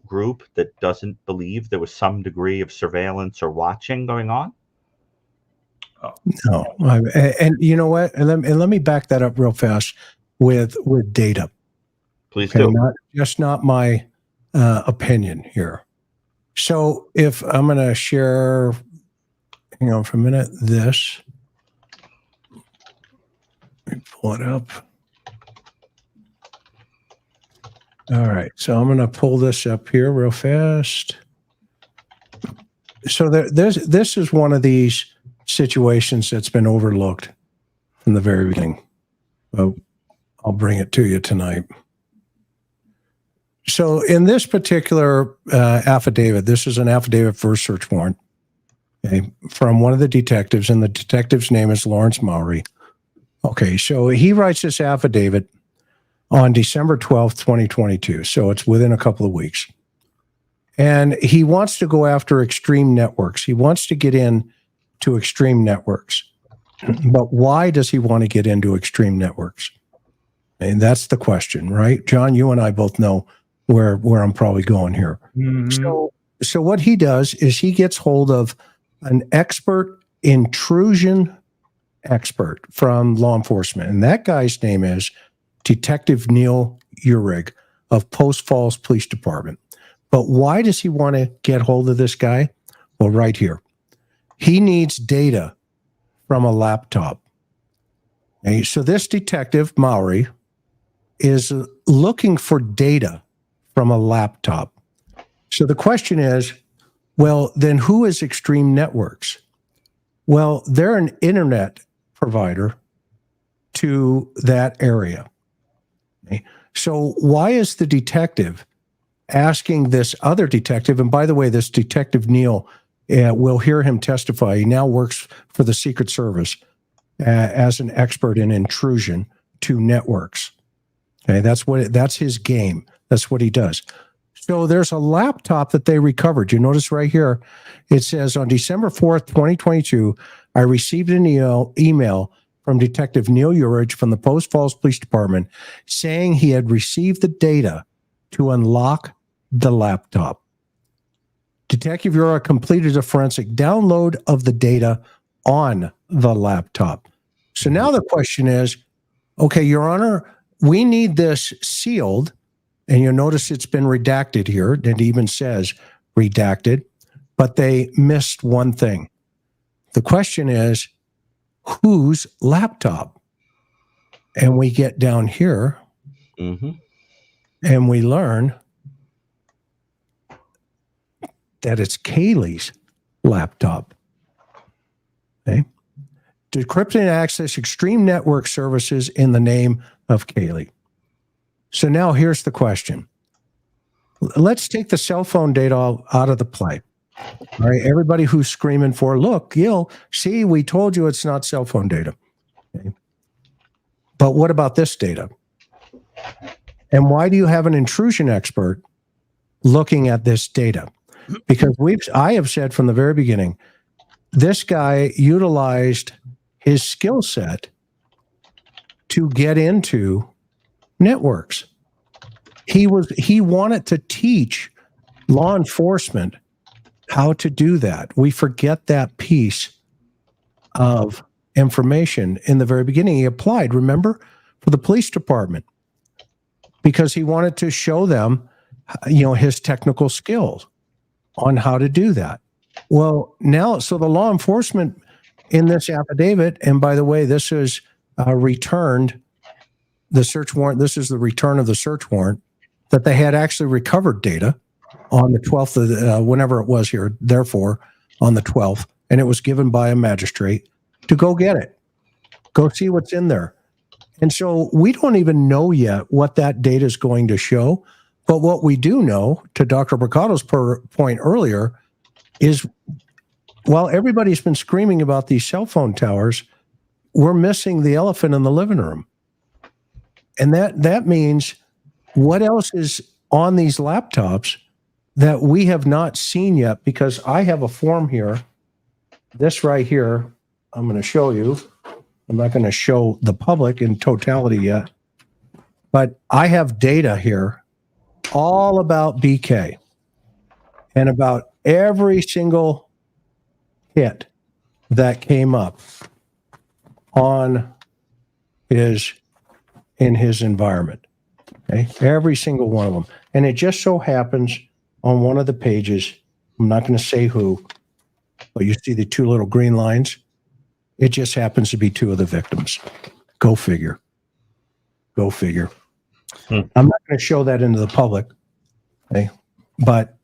group that doesn't believe there was some degree of surveillance or watching going on? No. And you know what? And let me back that up real fast with data. Please do. Not my opinion here. So if I'm going to share, for a minute, this. Let me pull it up. All right, so I'm going to pull this up here real fast. So this is one of these situations that's been overlooked from the very beginning. Well, I'll bring it to you tonight. So in this particular affidavit, this is an affidavit for a search warrant, okay, from one of the detectives, and the detective's name is Lawrence Mowry. Okay, so he writes this affidavit on December 12th, 2022. So it's within a couple of weeks. And he wants to go after extreme networks. He wants to get in to extreme networks. But why does he want to get into extreme networks? And that's the question, right? John, you and I both know where I'm probably going here. Mhm. So what he does is he gets hold of an expert intrusion expert from law enforcement. And that guy's name is Detective Neil Uhrig of Post Falls Police Department. But why does he want to get hold of this guy? Well, right here. He needs data from a laptop. Okay, so this detective, Maury, is looking for data from a laptop. So the question is, well, then who is Extreme Networks? Well, they're an internet provider to that area. Okay, so why is the detective asking this other detective? And by the way, this Detective Neil, we'll hear him testify. He now works for the Secret Service as an expert in intrusion to networks. Okay, that's his game. That's what he does. So there's a laptop that they recovered. You notice right here, it says on December 4th, 2022, I received an email from Detective Neil Uhrig from the Post Falls Police Department saying he had received the data to unlock the laptop. Detective Uhrig completed a forensic download of the data on the laptop. So now the question is, okay, Your Honor, we need this sealed. And you'll notice it's been redacted here. It even says redacted, but they missed one thing. The question is, whose laptop? And we get down here and we learn that it's Kaylee's laptop. Okay. Decrypting and access extreme network services in the name of Kaylee. So now here's the question. Let's take the cell phone data out of the play. All right, everybody who's screaming for, look, see, we told you it's not cell phone data. Okay. But what about this data? And why do you have an intrusion expert looking at this data? Because I have said from the very beginning, this guy utilized his skill set to get into networks. He wanted to teach law enforcement how to do that. We forget that piece of information in the very beginning. He applied, remember, for the police department because he wanted to show them, his technical skills on how to do that. Well, now, so the law enforcement in this affidavit, and by the way, this is returned. The search warrant, this is the return of the search warrant, that they had actually recovered data on the 12th of whenever it was here, therefore, on the 12th, and it was given by a magistrate to go get it, go see what's in there. And so we don't even know yet what that data is going to show, but what we do know, to Dr. Brucato's point earlier, is while everybody's been screaming about these cell phone towers, we're missing the elephant in the living room. And that means what else is on these laptops that we have not seen yet? Because I have a form here, this right here, I'm going to show you. I'm not going to show the public in totality yet, but I have data here all about BK and about every single hit that came up on in his environment. Okay, every single one of them. And it just so happens on one of the pages, I'm not going to say who, but you see the two little green lines. It just happens to be two of the victims. Go figure. Go figure. I'm not going to show that into the public. Okay, but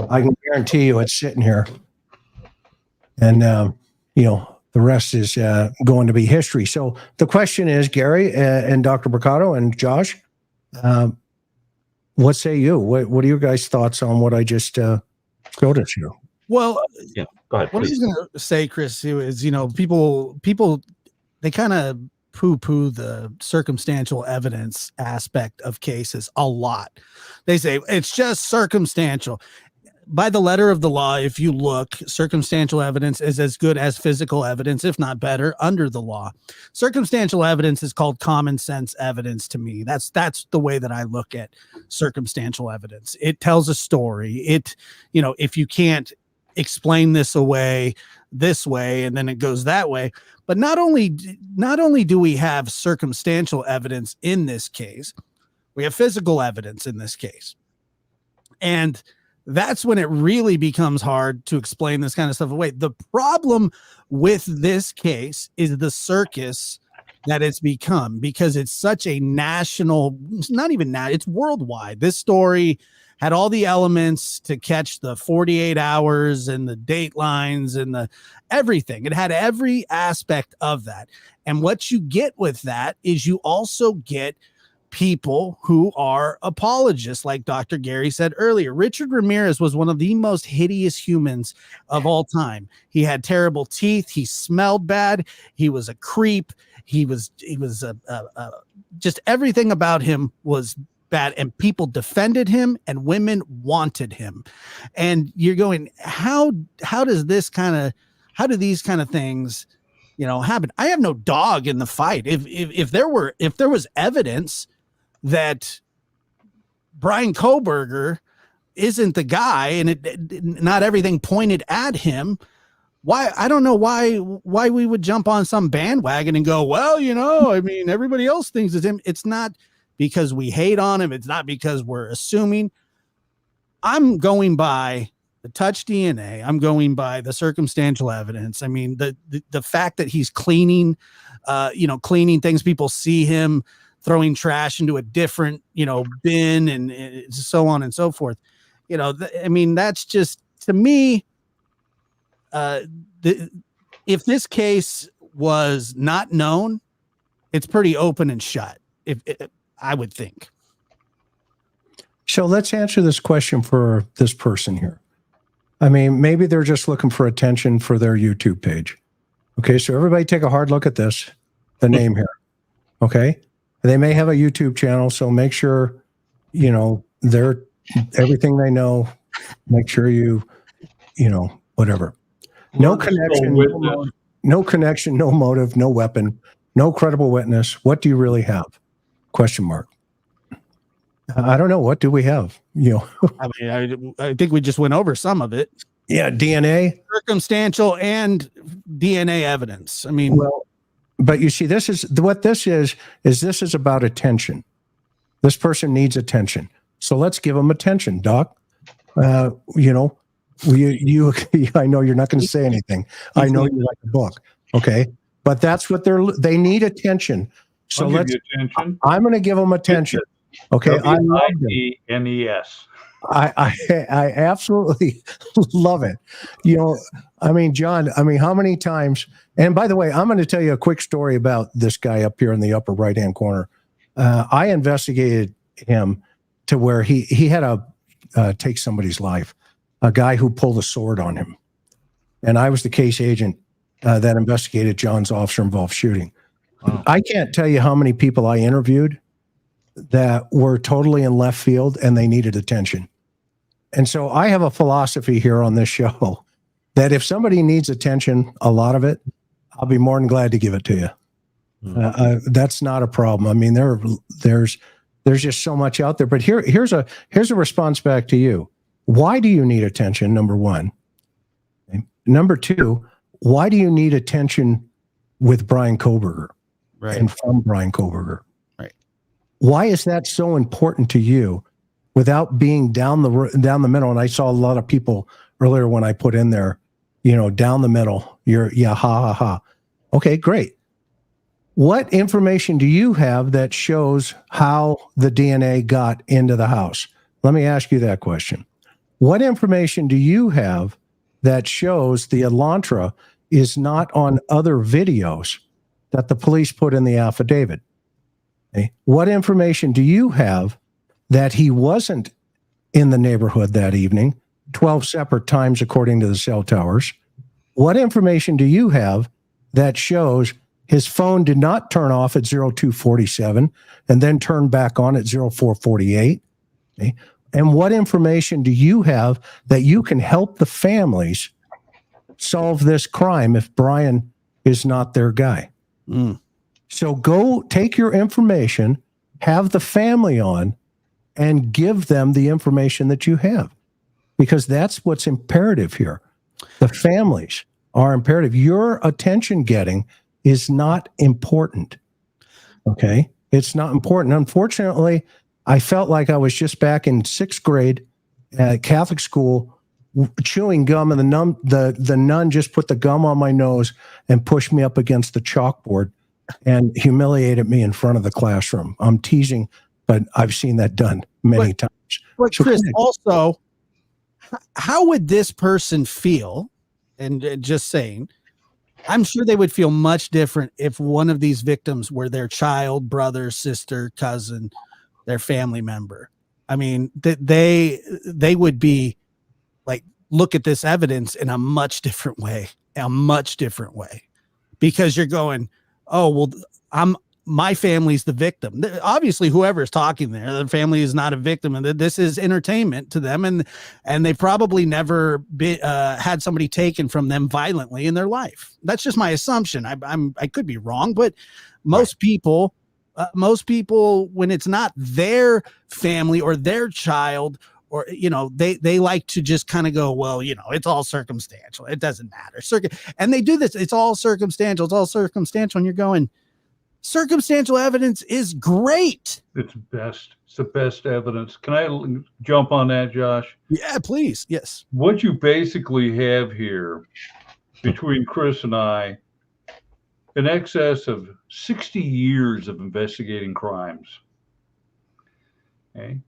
I can guarantee you it's sitting here. And, the rest is going to be history. So the question is, Gary and Dr. Brucato and Josh, what say you? What are your guys' thoughts on what I just showed us here? Well, Yeah, go ahead. what I was going to say, Chris, is, people, they kind of poo-poo the circumstantial evidence aspect of cases a lot. They say it's just circumstantial. by the letter of the law, if you look, circumstantial evidence is as good as physical evidence, if not better, under the law. Circumstantial evidence is called common sense evidence to me. That's the way that I look at circumstantial evidence. It tells a story. If you can't explain this away this way and then it goes that way. But not only do we have circumstantial evidence in this case, we have physical evidence in this case. And that's when it really becomes hard to explain this kind of stuff away. The problem with this case is the circus that it's become, because it's such a national, not even that, it's worldwide. This story had all the elements to catch the 48 hours and the datelines and the everything. It had every aspect of that. And what you get with that is you also get people who are apologists, like Dr. Gary said earlier. Richard Ramirez was one of the most hideous humans of all time. He had terrible teeth. He smelled bad. He was a creep. He was just everything about him was bad, and people defended him and women wanted him. And you're going, how do these kind of things, happen? I have no dog in the fight. If there was evidence that Bryan Kohberger isn't the guy and not everything pointed at him, why? I don't know why we would jump on some bandwagon and go, well, everybody else thinks it's him. It's not because we hate on him. It's not because we're assuming. I'm going by the touch DNA. I'm going by the circumstantial evidence. I mean, the fact that he's cleaning things, people see him throwing trash into a different, bin and so on and so forth. That's just, to me, if this case was not known, it's pretty open and shut, I would think. So let's answer this question for this person here. I mean, maybe they're just looking for attention for their YouTube page. Okay, so everybody take a hard look at this, the name here. Okay, they may have a YouTube channel, so make sure, they're everything they know. Make sure whatever. No connection, no motive, no weapon, no credible witness. What do you really have? Question mark. I don't know. What do we have? I think we just went over some of it. Yeah, DNA, circumstantial, and DNA evidence. I mean, well, but you see, this is about attention. This person needs attention, so let's give them attention, Doc. I know you're not going to say anything. I know you like the book, okay? But that's what they need attention. So I'm going to give them attention. Okay, I love NES. I absolutely love it. John, how many times, and by the way, I'm going to tell you a quick story about this guy up here in the upper right-hand corner. I investigated him to where he had to take somebody's life, a guy who pulled a sword on him. And I was the case agent that investigated John's officer-involved shooting. Wow. I can't tell you how many people I interviewed that were totally in left field and they needed attention. And so I have a philosophy here on this show that if somebody needs attention, a lot of it, I'll be more than glad to give it to you. That's not a problem. I mean, there's just so much out there. But here's a response back to you. Why do you need attention? Number one. Okay. Number two, why do you need attention with Bryan Kohberger? Right. And from Bryan Kohberger? Right. Why is that so important to you without being down the middle? And I saw a lot of people earlier when I put in there, down the middle, ha. Okay, great. What information do you have that shows how the DNA got into the house? Let me ask you that question. What information do you have that shows the Elantra is not on other videos that the police put in the affidavit? Okay. What information do you have that he wasn't in the neighborhood that evening, 12 separate times according to the cell towers? What information do you have that shows his phone did not turn off at 0247 and then turn back on at 0448? Okay. And what information do you have that you can help the families solve this crime if Bryan is not their guy? So go take your information, have the family on, and give them the information that you have, because that's what's imperative here. The families are imperative. Your attention getting is not important. Okay? It's not important. Unfortunately, I felt like I was just back in 6th grade at Catholic school chewing gum, and the nun just put the gum on my nose and pushed me up against the chalkboard and humiliated me in front of the classroom. I'm teasing, but I've seen that done many times. But So Chris, also, how would this person feel? And just saying, I'm sure they would feel much different if one of these victims were their child, brother, sister, cousin, their family member. I mean, they would be like, look at this evidence in a much different way, because you're going, oh, well, my family's the victim. Obviously, whoever's talking there, the family is not a victim, and this is entertainment to them, and they probably never had somebody taken from them violently in their life. That's just my assumption. I could be wrong, but most people, when it's not their family or their child, or they like to just kind of go, well, it's all circumstantial. It doesn't matter. And they do this. It's all circumstantial. And you're going, circumstantial evidence is great. It's best. It's the best evidence. Can I jump on that, Josh? Yeah, please. Yes. What you basically have here between Chris and I, in excess of 60 years of investigating crimes. Okay.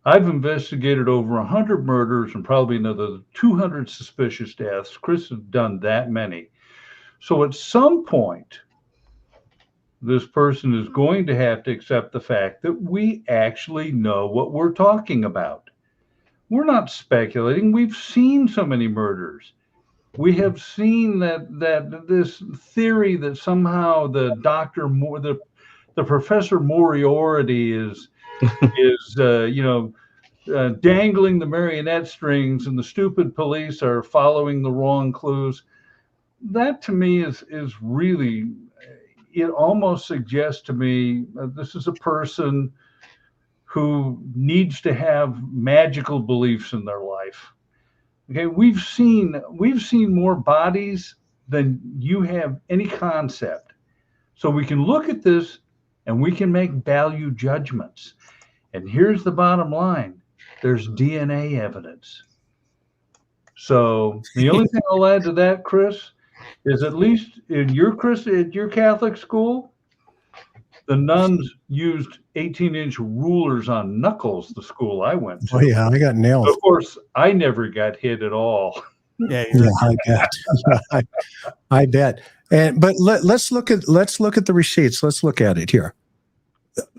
I've investigated over 100 murders and probably another 200 suspicious deaths. Chris has done that many. So at some point, this person is going to have to accept the fact that we actually know what we're talking about. We're not speculating. We've seen so many murders. We have seen that this theory that somehow the Professor Moriarty is dangling the marionette strings and the stupid police are following the wrong clues. That to me is really, it almost suggests to me this is a person who needs to have magical beliefs in their life. Okay, we've seen more bodies than you have any concept. So we can look at this and we can make value judgments. And here's the bottom line. There's DNA evidence. So the only thing I'll add to that, Chris, is at least at your Catholic school, the nuns used 18-inch rulers on knuckles, the school I went to. Oh, yeah, I got nailed. Of course, I never got hit at all. Yeah, I bet. I bet. But let's look at the receipts. Let's look at it here.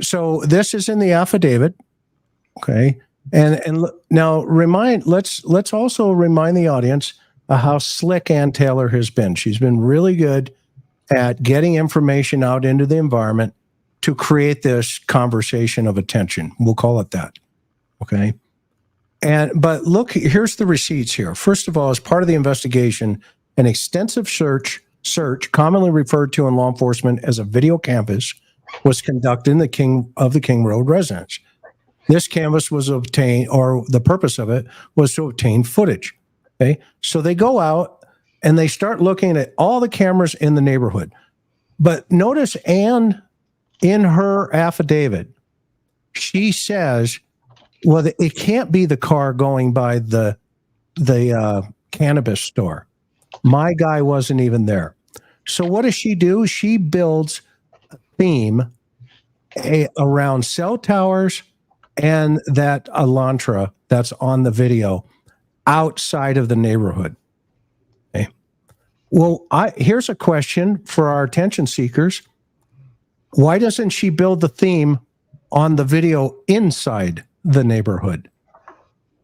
So this is in the affidavit, okay? And now let's also remind the audience of how slick Ann Taylor has been. She's been really good at getting information out into the environment to create this conversation of attention. We'll call it that, okay? But look, here's the receipts here. First of all, as part of the investigation, an extensive search, commonly referred to in law enforcement as a video canvas, was conducted in the King Road residence. This canvas was obtained, or the purpose of it was to obtain footage. Okay, so they go out and they start looking at all the cameras in the neighborhood. But notice Ann, in her affidavit, she says, well, it can't be the car going by the cannabis store. My guy wasn't even there. So what does she do? She builds a theme around cell towers and that Elantra that's on the video outside of the neighborhood. Okay. Well, here's a question for our attention seekers. Why doesn't she build the theme on the video inside the neighborhood?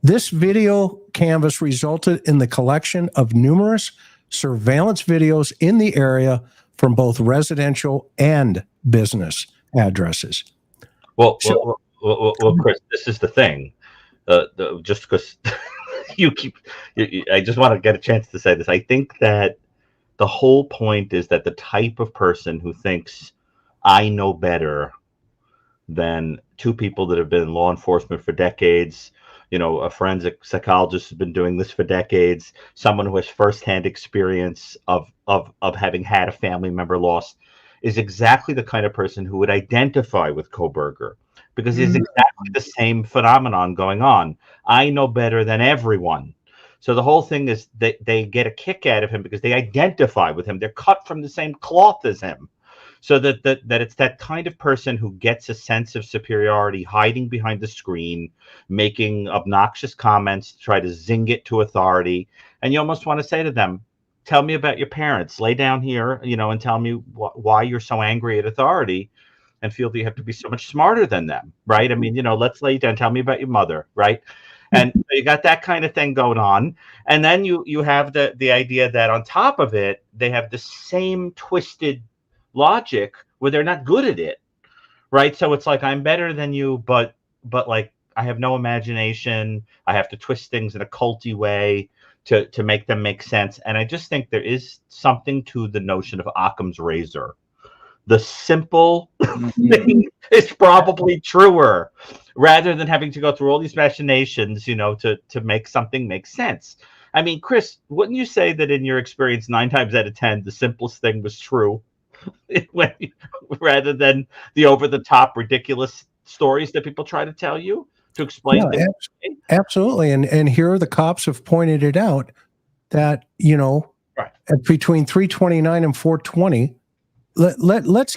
This video canvas resulted in the collection of numerous surveillance videos in the area from both residential and business addresses. Well, Chris, this is the thing. just because you keep, I just want to get a chance to say this. I think that the whole point is that the type of person who thinks I know better than two people that have been in law enforcement for decades, a forensic psychologist who's been doing this for decades, someone who has firsthand experience of having had a family member lost, is exactly the kind of person who would identify with Kohberger, because it's exactly the same phenomenon going on. I know better than everyone. So the whole thing is that they get a kick out of him because they identify with him. They're cut from the same cloth as him. So that it's that kind of person who gets a sense of superiority, hiding behind the screen, making obnoxious comments to try to zing it to authority. And you almost want to say to them, tell me about your parents, lay down here, and tell me why you're so angry at authority and feel that you have to be so much smarter than them, right? I mean, let's lay down, tell me about your mother, right? And you got that kind of thing going on. And then you have the idea that on top of it, they have the same twisted logic where they're not good at it, right? So it's like, I'm better than you, but like, I have no imagination. I have to twist things in a culty way to make them make sense. And I just think there is something to the notion of Occam's razor. The simple thing is probably truer, rather than having to go through all these machinations, to make something make sense. I mean, Chris, wouldn't you say that in your experience, 9 times out of 10, the simplest thing was true? Rather than the over-the-top ridiculous stories that people try to tell you to explain things. Absolutely. And here the cops have pointed it out that, right, between 329 and 420, let's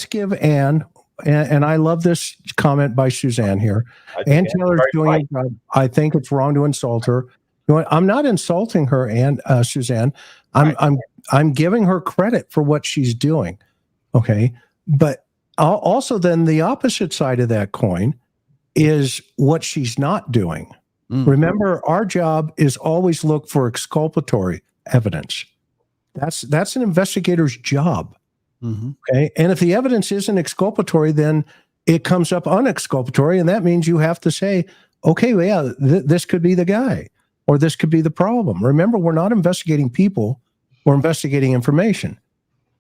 give Ann, and I love this comment by Suzanne here. Ann Taylor's doing a job. I think it's wrong to insult her. I'm not insulting her, Suzanne. I'm giving her credit for what she's doing. Okay. But also then the opposite side of that coin is what she's not doing. Remember, our job is always look for exculpatory evidence. That's an investigator's job. Okay. And if the evidence isn't exculpatory, then it comes up unexculpatory. And that means you have to say, okay, well, yeah, this could be the guy, or this could be the problem. Remember, we're not investigating people. We're investigating information.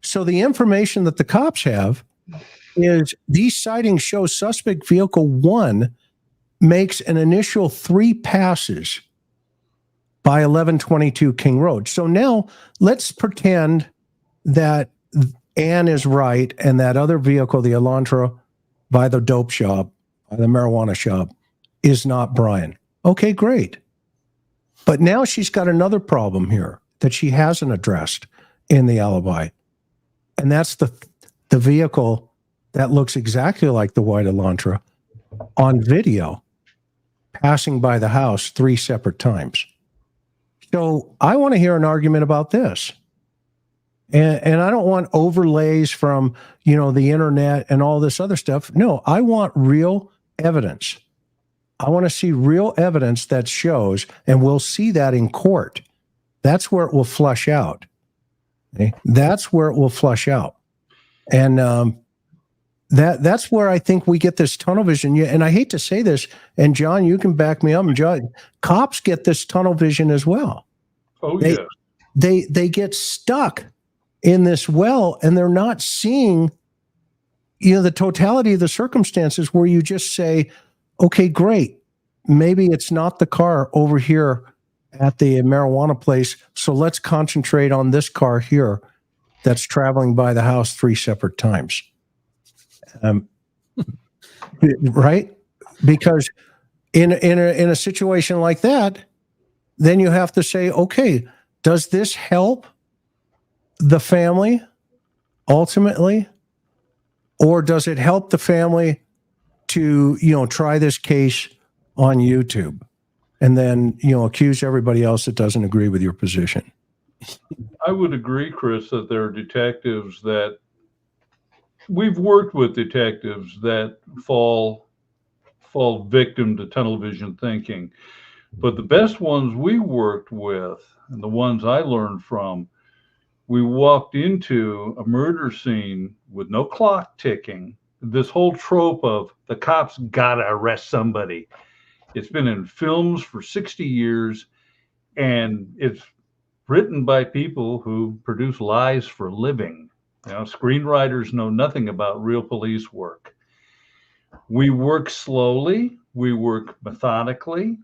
So the information that the cops have is these sightings show suspect vehicle 1 makes an initial 3 passes by 1122 King Road. So now let's pretend that Ann is right and that other vehicle, the Elantra, by the dope shop, by the marijuana shop, is not Bryan. Okay, great. But now she's got another problem here that she hasn't addressed in the alibi. And that's the vehicle that looks exactly like the white Elantra on video passing by the house 3 separate times. So I want to hear an argument about this. And I don't want overlays from, the internet and all this other stuff. No, I want real evidence. I want to see real evidence that shows, and we'll see that in court. That's where it will flush out. Okay? That's where it will flush out. And that's where I think we get this tunnel vision. And I hate to say this, and John, you can back me up, and John, cops get this tunnel vision as well. Oh, yeah. They get stuck in this well, and they're not seeing, the totality of the circumstances where you just say, okay, great. Maybe it's not the car over here at the marijuana place. So let's concentrate on this car here that's traveling by the house 3 separate times. Right? Because in a situation like that, then you have to say, okay, does this help the family ultimately, or does it help the family to, try this case on YouTube and then, accuse everybody else that doesn't agree with your position? I would agree, Chris, that there are detectives that we've worked with detectives that fall victim to tunnel vision thinking. But the best ones we worked with, and the ones I learned from, we walked into a murder scene with no clock ticking, this whole trope of the cops gotta arrest somebody. It's been in films for 60 years, and it's written by people who produce lies for a living. Screenwriters know nothing about real police work. We work slowly. We work methodically.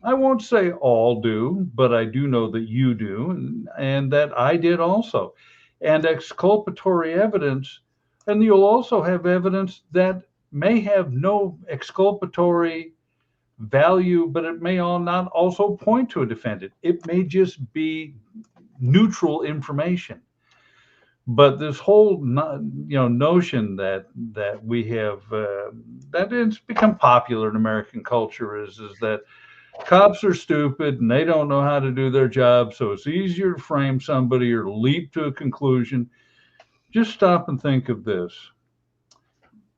I won't say all do, but I do know that you do, and that I did also. And exculpatory evidence, and you'll also have evidence that may have no exculpatory value, but it may not also point to a defendant. It may just be neutral information. But this whole notion that we have that it's become popular in American culture is that cops are stupid and they don't know how to do their job, so it's easier to frame somebody or leap to a conclusion. Just stop and think of this.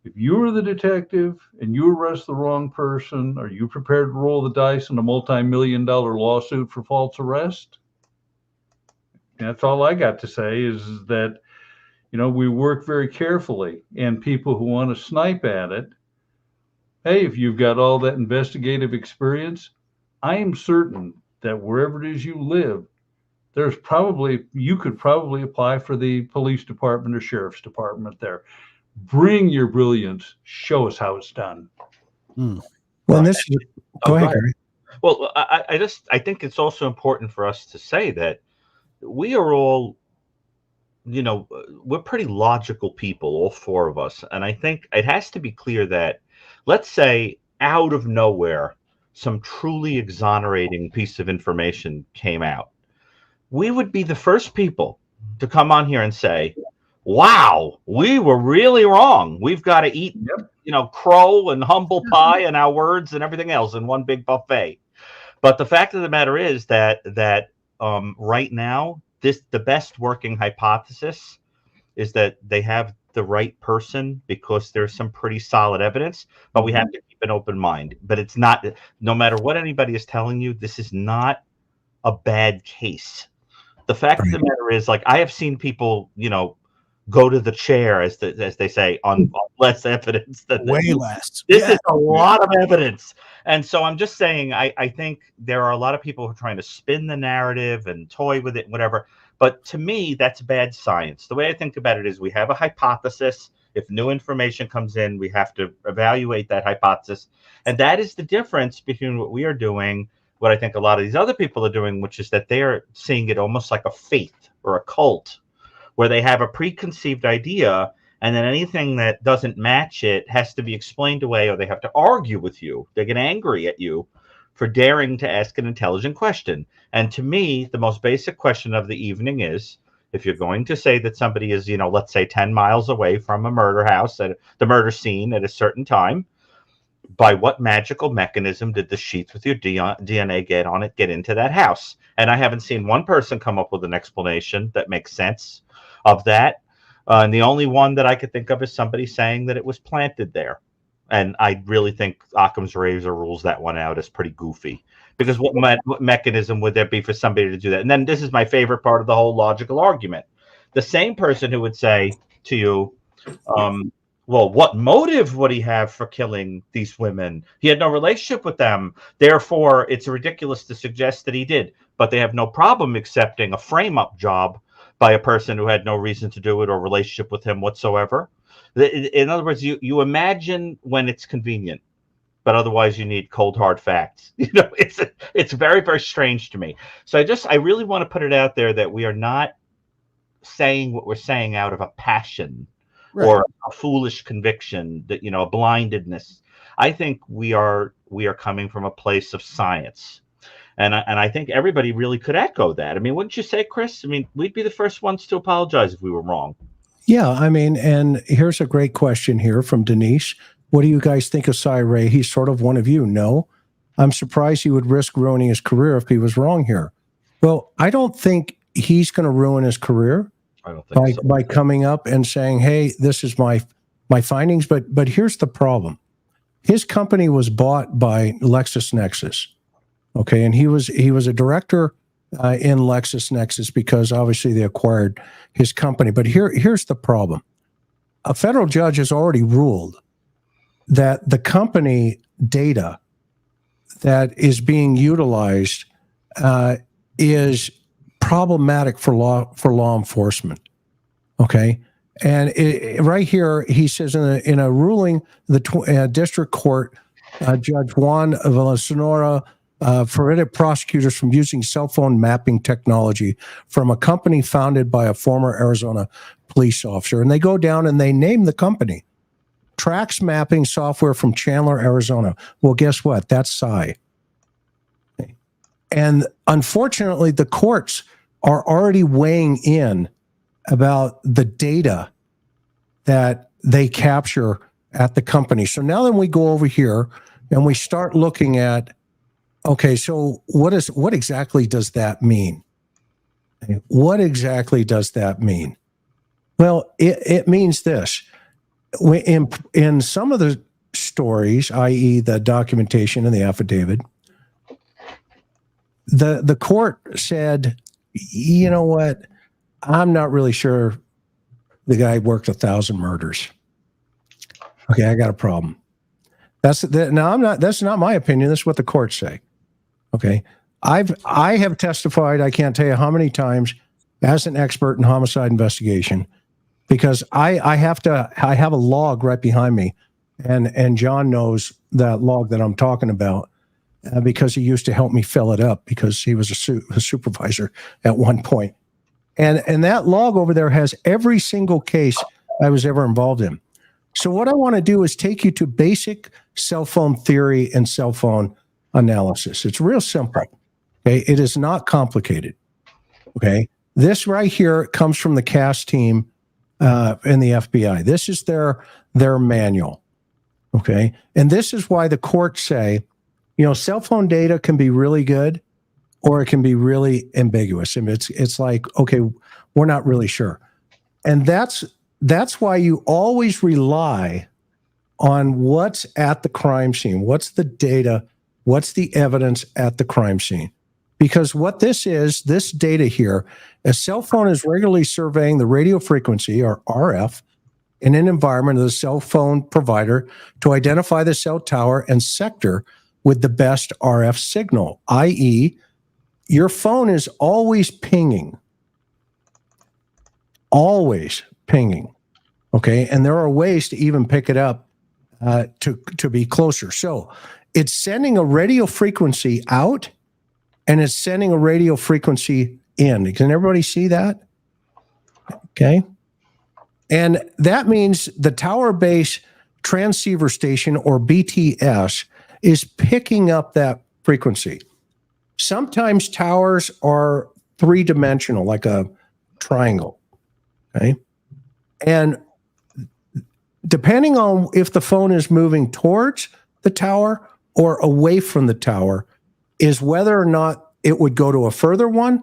If you were the detective and you arrest the wrong person, are you prepared to roll the dice in a multi-million-dollar lawsuit for false arrest? That's all I got to say, is that, we work very carefully, and people who want to snipe at it, hey, if you've got all that investigative experience, I am certain that wherever it is you live, you could probably apply for the police department or sheriff's department there. Bring your brilliance. Show us how it's done. Well, go ahead, Gary. Well, I think it's also important for us to say that we are all, we're pretty logical people, all four of us. And I think it has to be clear that, let's say, out of nowhere, some truly exonerating piece of information came out. We would be the first people to come on here and say, wow, we were really wrong. We've got to eat, crow and humble pie and our words and everything else in one big buffet. But the fact of the matter is that right now, the best working hypothesis is that they have the right person because there's some pretty solid evidence, but we have to keep an open mind. But it's not, no matter what anybody is telling you, this is not a bad case. The fact of the matter is, like, I have seen people, go to the chair, as they say, on less evidence than way less. This is a lot of evidence. And so I'm just saying, I think there are a lot of people who are trying to spin the narrative and toy with it, whatever. But to me, that's bad science. The way I think about it is, we have a hypothesis. If new information comes in, we have to evaluate that hypothesis. And that is the difference between what we are doing, what I think a lot of these other people are doing, which is that they are seeing it almost like a faith or a cult, where they have a preconceived idea, and then anything that doesn't match it has to be explained away, or they have to argue with you. They get angry at you for daring to ask an intelligent question. And to me, the most basic question of the evening is, if you're going to say that somebody is, let's say 10 miles away from a murder house at the murder scene at a certain time, by what magical mechanism did the sheets with your DNA get into that house? And I haven't seen one person come up with an explanation that makes sense of that. And the only one that I could think of is somebody saying that it was planted there. And I really think Occam's razor rules that one out as pretty goofy, because what mechanism would there be for somebody to do that? And then this is my favorite part of the whole logical argument. The same person who would say to you, well, what motive would he have for killing these women? He had no relationship with them. Therefore, it's ridiculous to suggest that he did. But they have no problem accepting a frame-up job by a person who had no reason to do it or relationship with him whatsoever. In other words, you imagine when it's convenient, but otherwise you need cold, hard facts. It's very, very strange to me. So I really want to put it out there that we are not saying what we're saying out of a passion, right, or a foolish conviction, that, a blindedness. I think we are coming from a place of science. And I think everybody really could echo that. I mean, wouldn't you say, Chris? I mean, we'd be the first ones to apologize if we were wrong. Yeah, I mean, and here's a great question here from Denise. What do you guys think of Cy Ray? He's sort of one of you. No, I'm surprised he would risk ruining his career if he was wrong here. Well, I don't think he's going to ruin his career by coming up and saying, hey, this is my findings. But here's the problem. His company was bought by LexisNexis. Okay, and he was a director in LexisNexis because obviously they acquired his company. But here's the problem. A federal judge has already ruled that the company data that is being utilized is problematic for law enforcement. Okay. And right here, he says in a ruling, the district court, Judge Juan Villasenora forbade prosecutors from using cell phone mapping technology from a company founded by a former Arizona police officer. And they go down and they name the company. Tracks Mapping Software from Chandler, Arizona. Well, guess what? That's PSI. And unfortunately, the courts are already weighing in about the data that they capture at the company. So now then we go over here and we start looking at, okay, so what exactly does that mean? What exactly does that mean? Well, it means this. In some of the stories, i.e. the documentation and the affidavit, the court said, you know what? I'm not really sure the guy worked 1,000 murders. Okay, I got a problem. That's not my opinion. That's what the courts say. Okay. I have testified, I can't tell you how many times, as an expert in homicide investigation, because I have a log right behind me, and John knows that log that I'm talking about because he used to help me fill it up because he was a supervisor at one point. And that log over there has every single case I was ever involved in. So what I want to do is take you to basic cell phone theory and cell phone analysis. It's real simple. Okay, it is not complicated. Okay, this right here comes from the CAS team in the FBI. This is their manual. Okay, and this is why the courts say, you know, cell phone data can be really good, or it can be really ambiguous. And it's like, okay, we're not really sure. And that's why you always rely on what's at the crime scene. What's the data? What's the evidence at the crime scene? Because what this data here, a cell phone is regularly surveying the radio frequency, or RF, in an environment of the cell phone provider to identify the cell tower and sector with the best RF signal, i.e., your phone is always pinging. Always pinging. Okay. And there are ways to even pick it up to be closer. So it's sending a radio frequency out and it's sending a radio frequency in. Can everybody see that? Okay. And that means the tower base transceiver station, or BTS, is picking up that frequency. Sometimes towers are three-dimensional, like a triangle, okay? And depending on if the phone is moving towards the tower or away from the tower is whether or not it would go to a further one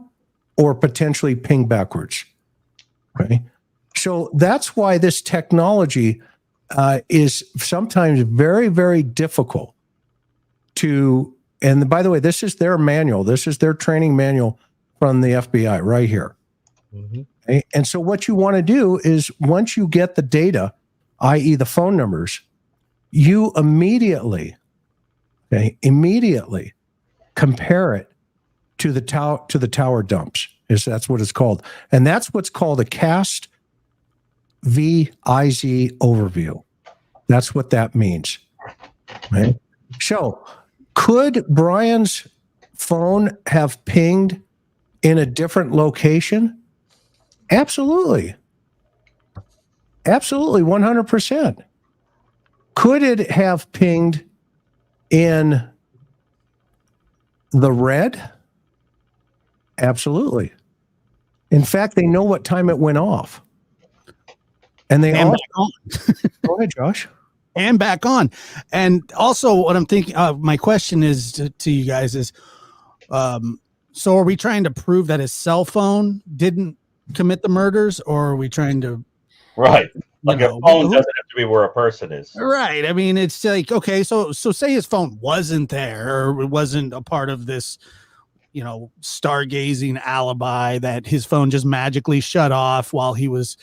or potentially ping backwards, okay? So that's why this technology is sometimes very, very difficult to. And by the way, this is their manual. This is their training manual from the FBI right here. Mm-hmm. Okay? And so what you want to do is once you get the data, i.e. the phone numbers, you immediately compare it to the tower dumps. That's what it's called. And that's what's called a CAST VIZ overview. That's what that means. Right? So could Brian's phone have pinged in a different location? Absolutely. Absolutely, 100%. Could it have pinged in the red? Absolutely. In fact, they know what time it went off. And they all go ahead, Josh. And back on. And also what I'm thinking, my question is to you guys is, so are we trying to prove that his cell phone didn't commit the murders, or are we trying to? Right. Like a phone doesn't have to be where a person is. Right. I mean, it's like, okay, so say his phone wasn't there, or it wasn't a part of this, stargazing alibi, that his phone just magically shut off while he was,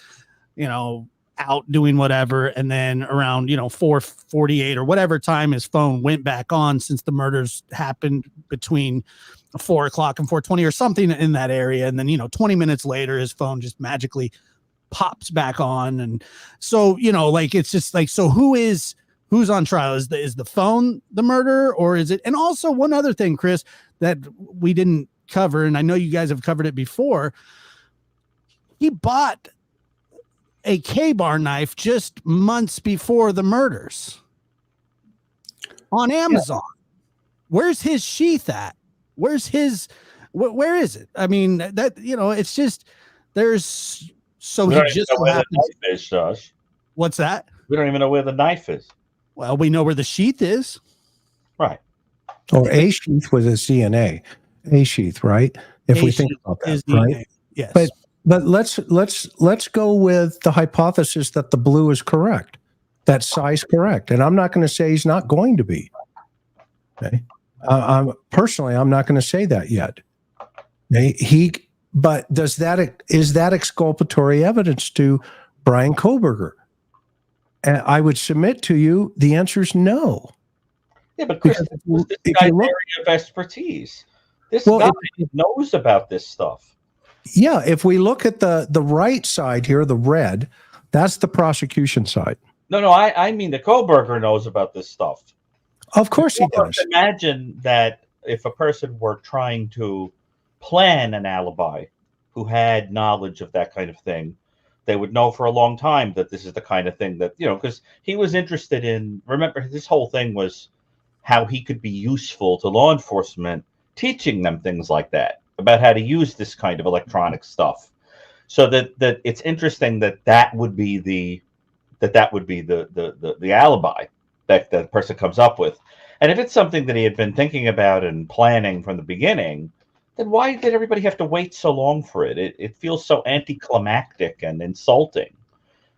out doing whatever, and then around 4:48 or whatever time his phone went back on, since the murders happened between 4 o'clock and 4:20 or something in that area, and then 20 minutes later his phone just magically pops back on. And so like, it's just like, so who's on trial? Is the phone the murderer, or is it? And also one other thing, Chris, that we didn't cover, and I know you guys have covered it before, he bought a K-bar knife just months before the murders on Amazon. Where's his sheath at? Where's his, where is it? I mean, that, it's just, there's, so We he don't even just, know where the knife is, Josh. what's that? We don't even know where the knife is. Well, we know where the sheath is. Right. Or a sheath with a DNA, a sheath, right? If we think about that, right? DNA. Yes. But let's go with the hypothesis that the blue is correct, that size correct, and I'm not going to say he's not going to be. Okay, personally, I'm not going to say that yet. Okay? But is that exculpatory evidence to Bryan Kohberger? And I would submit to you the answer is no. Yeah, but Chris, this guy's area of expertise. This guy knows about this stuff. Yeah, if we look at the right side here, the red, that's the prosecution side. No, I mean the Kohberger knows about this stuff. Of course he does. Imagine that if a person were trying to plan an alibi who had knowledge of that kind of thing, they would know for a long time that this is the kind of thing that, because he was interested in, remember, his whole thing was how he could be useful to law enforcement, teaching them things like that, about how to use this kind of electronic stuff. So that it's interesting that would be the alibi that the person comes up with. And if it's something that he had been thinking about and planning from the beginning, then why did everybody have to wait so long for it? It feels so anticlimactic and insulting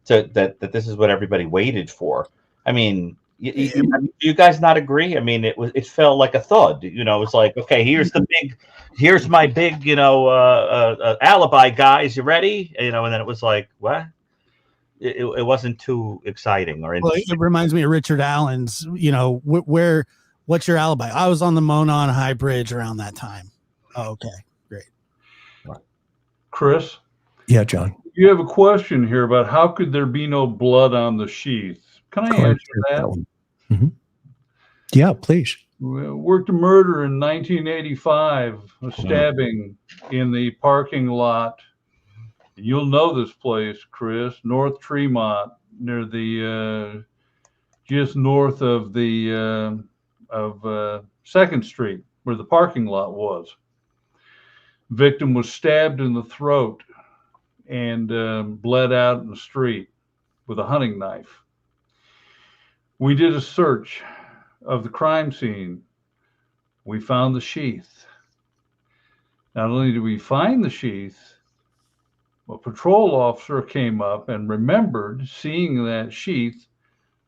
that this is what everybody waited for. I mean, you guys not agree? I mean, it felt like a thud. It's like, okay, here's my big, alibi, guys. You ready? And then it was like, what? It wasn't too exciting or interesting. Well, it reminds me of Richard Allen's, what's your alibi? I was on the Monon High Bridge around that time. Oh, okay, great. Chris? Yeah, John. You have a question here about how could there be no blood on the sheath? Can I answer that? Mm-hmm. Yeah, please. Worked a murder in 1985, a stabbing in the parking lot. You'll know this place, Chris, North Tremont, near the just north of the of 2nd Street, where the parking lot was. Victim was stabbed in the throat and bled out in the street with a hunting knife. We did a search of the crime scene. We found the sheath. Not only did we find the sheath, a patrol officer came up and remembered seeing that sheath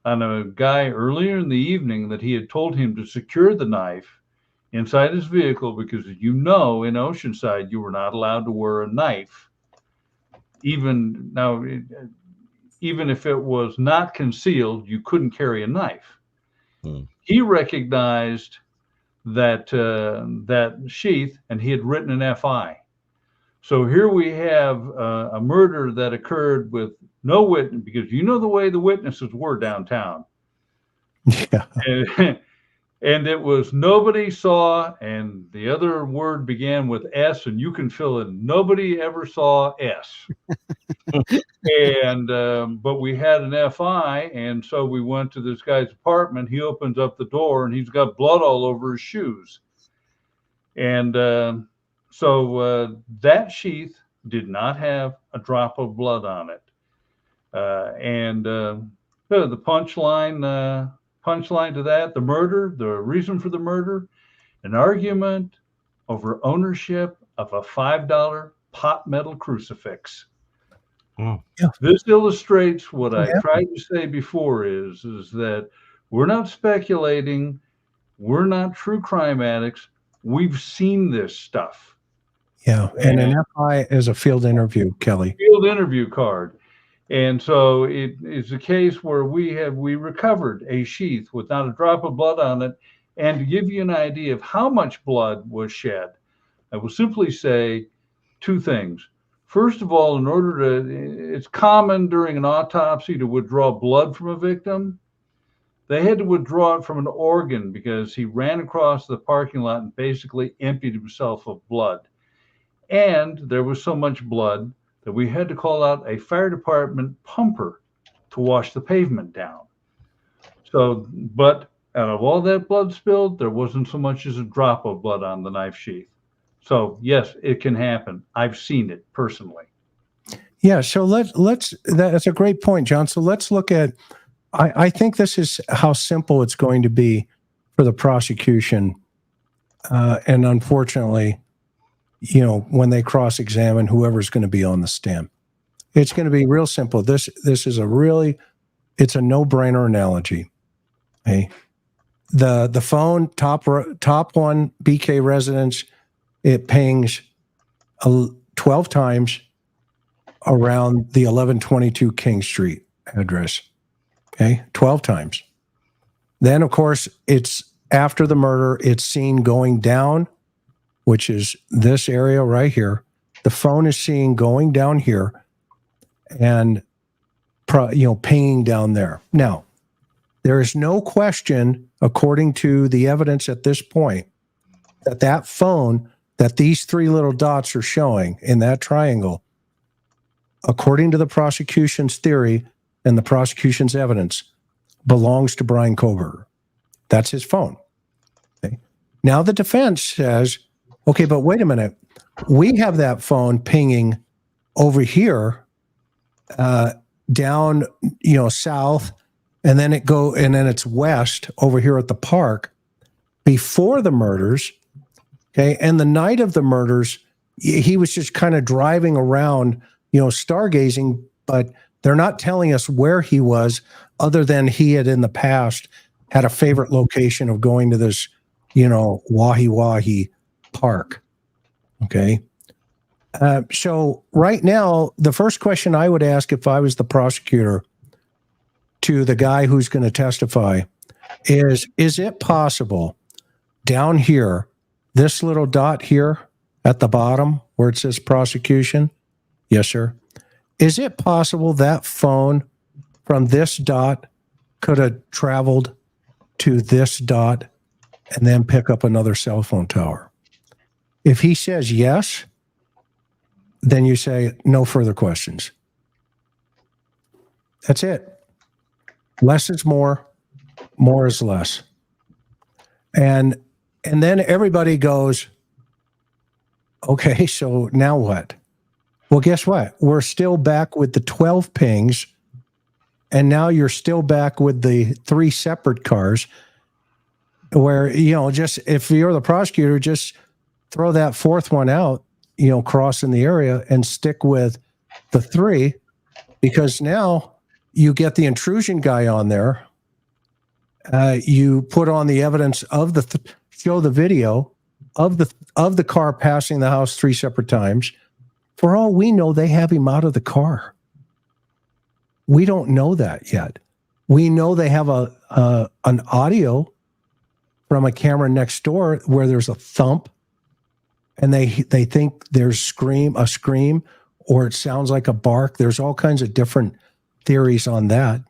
on a guy earlier in the evening that he had told him to secure the knife inside his vehicle because, in Oceanside, you were not allowed to wear a knife. Even if it was not concealed, you couldn't carry a knife. He recognized that sheath, and he had written an FI. So here we have a murder that occurred with no witness, because the way the witnesses were downtown. Yeah. And it was nobody saw, and the other word began with S, and you can fill in nobody ever saw S. And but we had an FI, and so we went to this guy's apartment. He opens up the door, and he's got blood all over his shoes. And so that sheath did not have a drop of blood on it. And the punchline to that, the murder, the reason for the murder, an argument over ownership of a $5 pot metal crucifix. Yeah. This illustrates what I tried to say before is that we're not speculating. We're not true crime addicts. We've seen this stuff. Yeah. And an FI is a field interview, Kelly. Field interview card. And so it is a case where we recovered a sheath with not a drop of blood on it. And to give you an idea of how much blood was shed, I will simply say two things. First of all, it's common during an autopsy to withdraw blood from a victim. They had to withdraw it from an organ because he ran across the parking lot and basically emptied himself of blood. And there was so much blood that we had to call out a fire department pumper to wash the pavement down. So, but out of all that blood spilled, there wasn't so much as a drop of blood on the knife sheath. So yes, it can happen. I've seen it personally. Yeah. So that's a great point, John. So let's look at, I think this is how simple it's going to be for the prosecution. And unfortunately, when they cross-examine whoever's going to be on the stand, it's going to be real simple. This is it's a no-brainer analogy. Okay. The phone, top one, BK residence, it pings 12 times around the 1122 King Street address. Okay, 12 times. Then, of course, it's after the murder, it's seen going down, which is this area right here. The phone is seen going down here and, pinging down there. Now, there is no question, according to the evidence at this point, that phone that these three little dots are showing in that triangle, according to the prosecution's theory and the prosecution's evidence, belongs to Bryan Kohberger. That's his phone. Okay. Now the defense says, okay, but wait a minute. We have that phone pinging over here, down, south, and then it's west over here at the park before the murders. Okay. And the night of the murders, he was just kind of driving around, stargazing, but they're not telling us where he was, other than he had in the past had a favorite location of going to this, Wahi Wahi Park. Okay. So right now, the first question I would ask if I was the prosecutor to the guy who's going to testify is it possible down here, this little dot here at the bottom where it says prosecution? Yes, sir. Is it possible that phone from this dot could have traveled to this dot and then pick up another cell phone tower? If he says yes, then you say no further questions. That's it. Less is more, more is less. And then everybody goes, okay, so now what? Well, guess what? We're still back with the 12 pings, and now you're still back with the 3 separate cars where, just if you're the prosecutor, just throw that 4th one out, crossing the area and stick with the 3, because now you get the intrusion guy on there. You put on the evidence of show the video of the car passing the house 3 separate times. For all we know, they have him out of the car. We don't know that yet. We know they have an audio from a camera next door where there's a thump, and they think there's a scream, or it sounds like a bark. There's all kinds of different theories on that.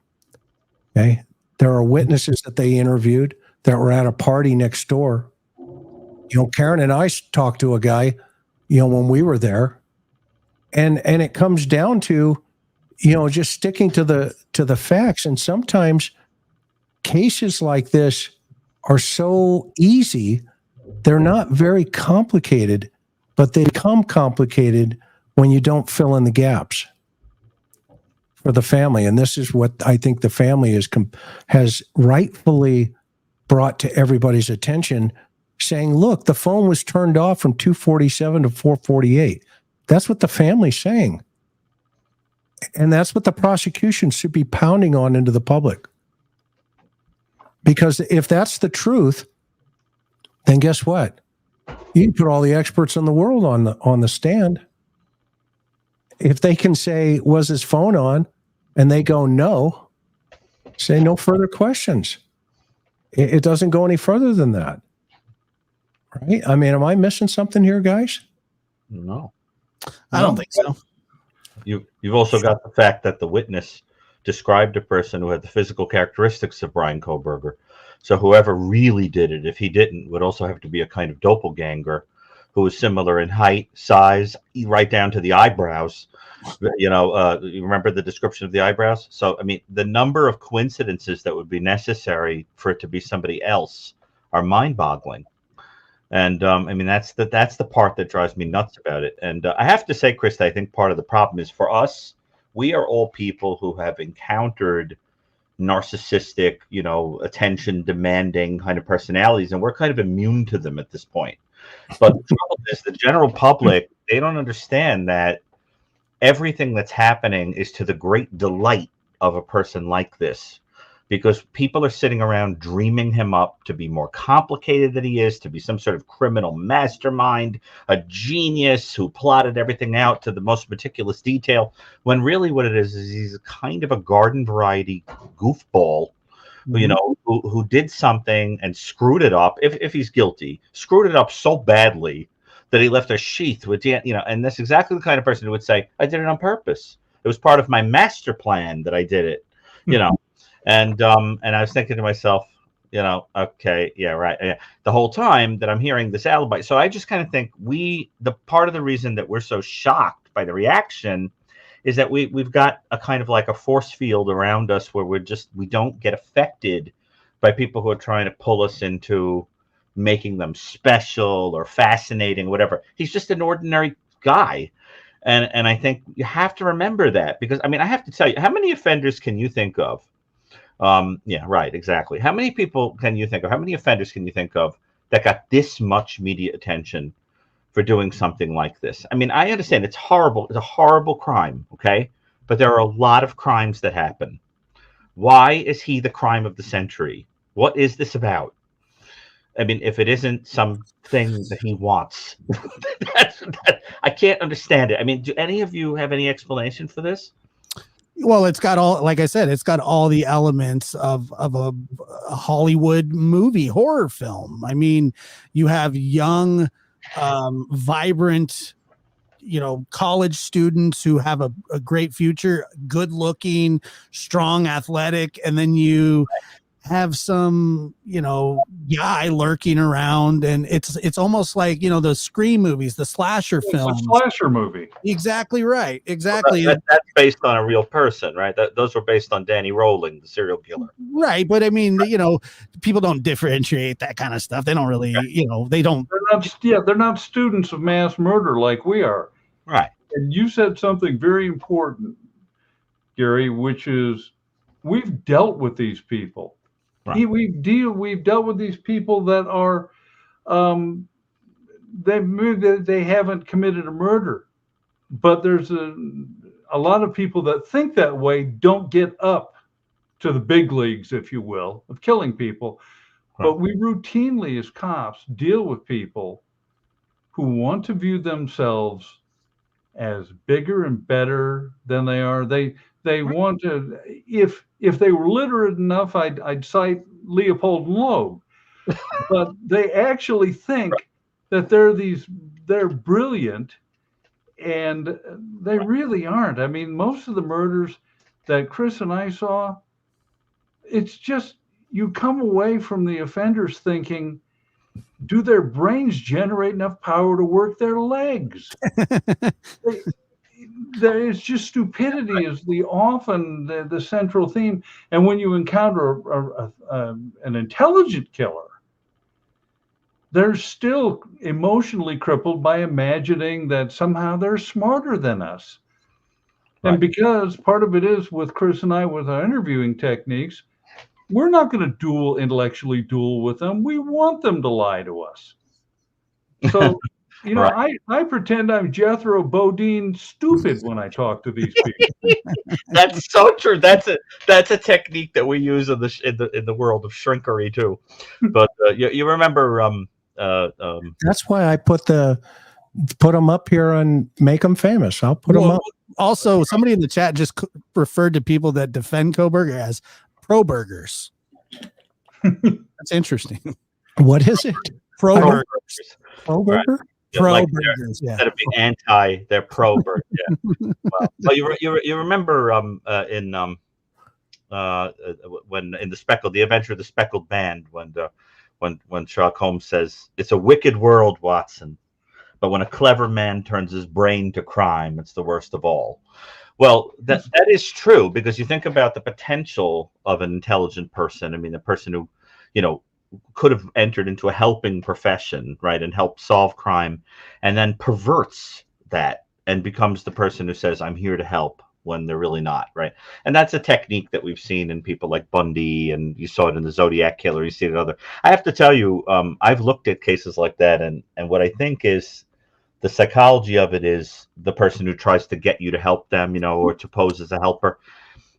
Okay, there are witnesses that they interviewed that were at a party next door. Karen and I talked to a guy, when we were there. And it comes down to, just sticking to the facts. And sometimes cases like this are so easy, they're not very complicated, but they become complicated when you don't fill in the gaps for the family. And this is what I think the family has rightfully brought to everybody's attention, saying, look, the phone was turned off from 2:47 to 4:48. That's what the family's saying. And that's what the prosecution should be pounding on into the public. Because if that's the truth, then guess what? You can put all the experts in the world on the stand. If they can say, was his phone on? and they go no, say no further questions. It doesn't go any further than that. Right? I mean, am I missing something here, guys? No. I don't think so. You've also got the fact that the witness described a person who had the physical characteristics of Bryan Kohberger. So whoever really did it, if he didn't, would also have to be a kind of doppelganger who was similar in height, size, right down to the eyebrows. You remember the description of the eyebrows? So, I mean, the number of coincidences that would be necessary for it to be somebody else are mind-boggling. And I mean, that's the part that drives me nuts about it. And I have to say, Chris, I think part of the problem is for us, we are all people who have encountered narcissistic, attention demanding kind of personalities, and we're kind of immune to them at this point. But the trouble is the general public, they don't understand that everything that's happening is to the great delight of a person like this, because people are sitting around dreaming him up to be more complicated than he is, to be some sort of criminal mastermind, a genius who plotted everything out to the most meticulous detail, when really what it is he's kind of a garden variety goofball, who did something and screwed it up, if he's guilty, screwed it up so badly that he left a sheath with, and that's exactly the kind of person who would say, I did it on purpose. It was part of my master plan that I did it, And I was thinking to myself, okay, yeah, right. Yeah. The whole time that I'm hearing this alibi. So I just kind of think the part of the reason that we're so shocked by the reaction is that we've got a kind of like a force field around us where we don't get affected by people who are trying to pull us into making them special or fascinating, whatever. He's just an ordinary guy. And I think you have to remember that, because I mean, I have to tell you, how many offenders can you think of? Yeah, right, exactly. How many people can you think of? How many offenders can you think of that got this much media attention for doing something like this? I mean, I understand it's horrible. It's a horrible crime, okay? But there are a lot of crimes that happen. Why is he the crime of the century? What is this about? I mean, if it isn't something that he wants, I can't understand it. I mean, do any of you have any explanation for this? Well, it's got all, like I said, it's got all the elements of a Hollywood movie, horror film. I mean, you have young, vibrant, college students who have a great future, good looking, strong, athletic. And then you have some, guy lurking around, and it's almost like, the Scream movies, the slasher films. It's a slasher movie. Exactly right. Exactly. Well, that's based on a real person, right? Those were based on Danny Rowling, the serial killer. Right. But I mean, people don't differentiate that kind of stuff. They don't really, they don't. They're not students of mass murder like we are. Right. And you said something very important, Gary, which is we've dealt with these people. Right. We've dealt with these people that are, they haven't committed a murder, but there's a lot of people that think that way don't get up to the big leagues, if you will, of killing people. Right. But we routinely, as cops, deal with people who want to view themselves as bigger and better than they are. They want to, if they were literate enough, I'd cite Leopold and Loeb, but they actually think that they're brilliant, and they really aren't. I mean, most of the murders that Chris and I saw, it's just, you come away from the offenders thinking, do their brains generate enough power to work their legs? It's just stupidity is often the central theme. And when you encounter an intelligent killer, they're still emotionally crippled by imagining that somehow they're smarter than us. Right. And because part of it is with Chris and I, with our interviewing techniques, we're not going to intellectually duel with them. We want them to lie to us. So, right. I pretend I'm Jethro Bodine stupid when I talk to these people. That's so true. That's a technique that we use in the world of shrinkery too. But you remember that's why I put them up here and make them famous. I'll put them up. also, somebody in the chat just referred to people that defend Kohberger as pro burgers. That's interesting. What is it? Pro Pro burgers. Pro burger? Pro Like burgers. Yeah. instead of being anti, they're pro burger. Yeah. Well, you remember when in the Adventure of the Speckled Band, when Sherlock Holmes says, "It's a wicked world, Watson, but when a clever man turns his brain to crime, it's the worst of all." Well, that is true, because you think about the potential of an intelligent person. I mean, a person who, could have entered into a helping profession, right, and helped solve crime, and then perverts that and becomes the person who says, "I'm here to help," when they're really not, right? And that's a technique that we've seen in people like Bundy, and you saw it in the Zodiac Killer. You see it in other. I have to tell you, I've looked at cases like that, and what I think is the psychology of it is the person who tries to get you to help them, or to pose as a helper.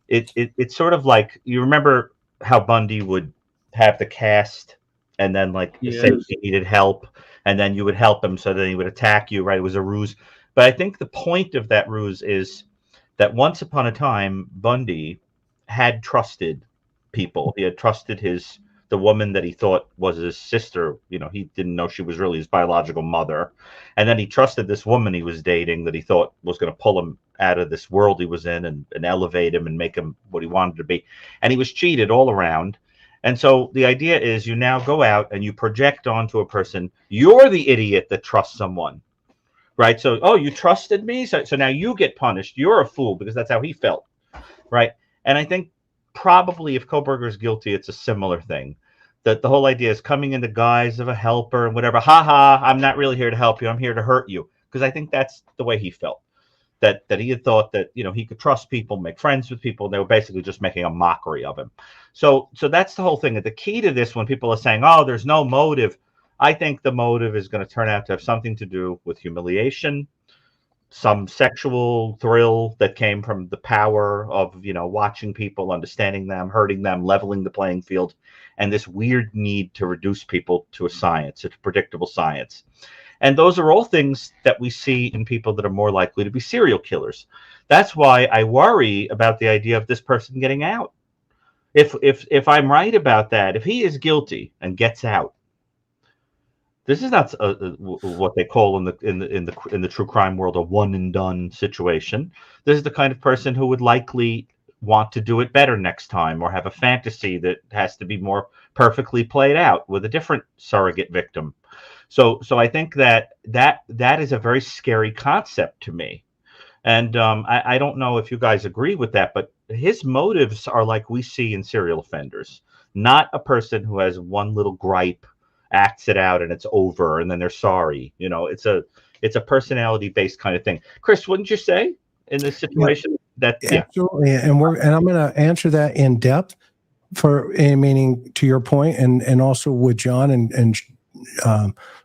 It's sort of like, you remember how Bundy would have the cast and then say he needed help, and then you would help him, so then he would attack you, right? It was a ruse. But I think the point of that ruse is that once upon a time, Bundy had trusted people. He had trusted the woman that he thought was his sister. He didn't know she was really his biological mother. And then he trusted this woman he was dating that he thought was going to pull him out of this world he was in and elevate him and make him what he wanted to be. And he was cheated all around. And so the idea is, you now go out and you project onto a person, you're the idiot that trusts someone, right? So, oh, you trusted me? So now you get punished. You're a fool, because that's how he felt, right? And I think probably if Kohberger's guilty, it's a similar thing. That the whole idea is coming in the guise of a helper and whatever. Ha ha, I'm not really here to help you. I'm here to hurt you. Because I think that's the way he felt. That he had thought that, he could trust people, make friends with people. They were basically just making a mockery of him. So that's the whole thing. The key to this, when people are saying, oh, there's no motive, I think the motive is going to turn out to have something to do with humiliation, some sexual thrill that came from the power of, watching people, understanding them, hurting them, leveling the playing field, and this weird need to reduce people to a science, a predictable science. And those are all things that we see in people that are more likely to be serial killers. That's why I worry about the idea of this person getting out. If I'm right about that, if he is guilty and gets out, this is not what they call in the true crime world a one and done situation. This is the kind of person who would likely want to do it better next time, or have a fantasy that has to be more perfectly played out with a different surrogate victim. So I think that is a very scary concept to me. And I don't know if you guys agree with that, but his motives are like we see in serial offenders, not a person who has one little gripe, acts it out, and it's over, and then they're sorry. It's a personality based kind of thing. Chris, wouldn't you say in this situation that? Yeah. Absolutely. And I'm going to answer that in depth meaning to your point, and also with John and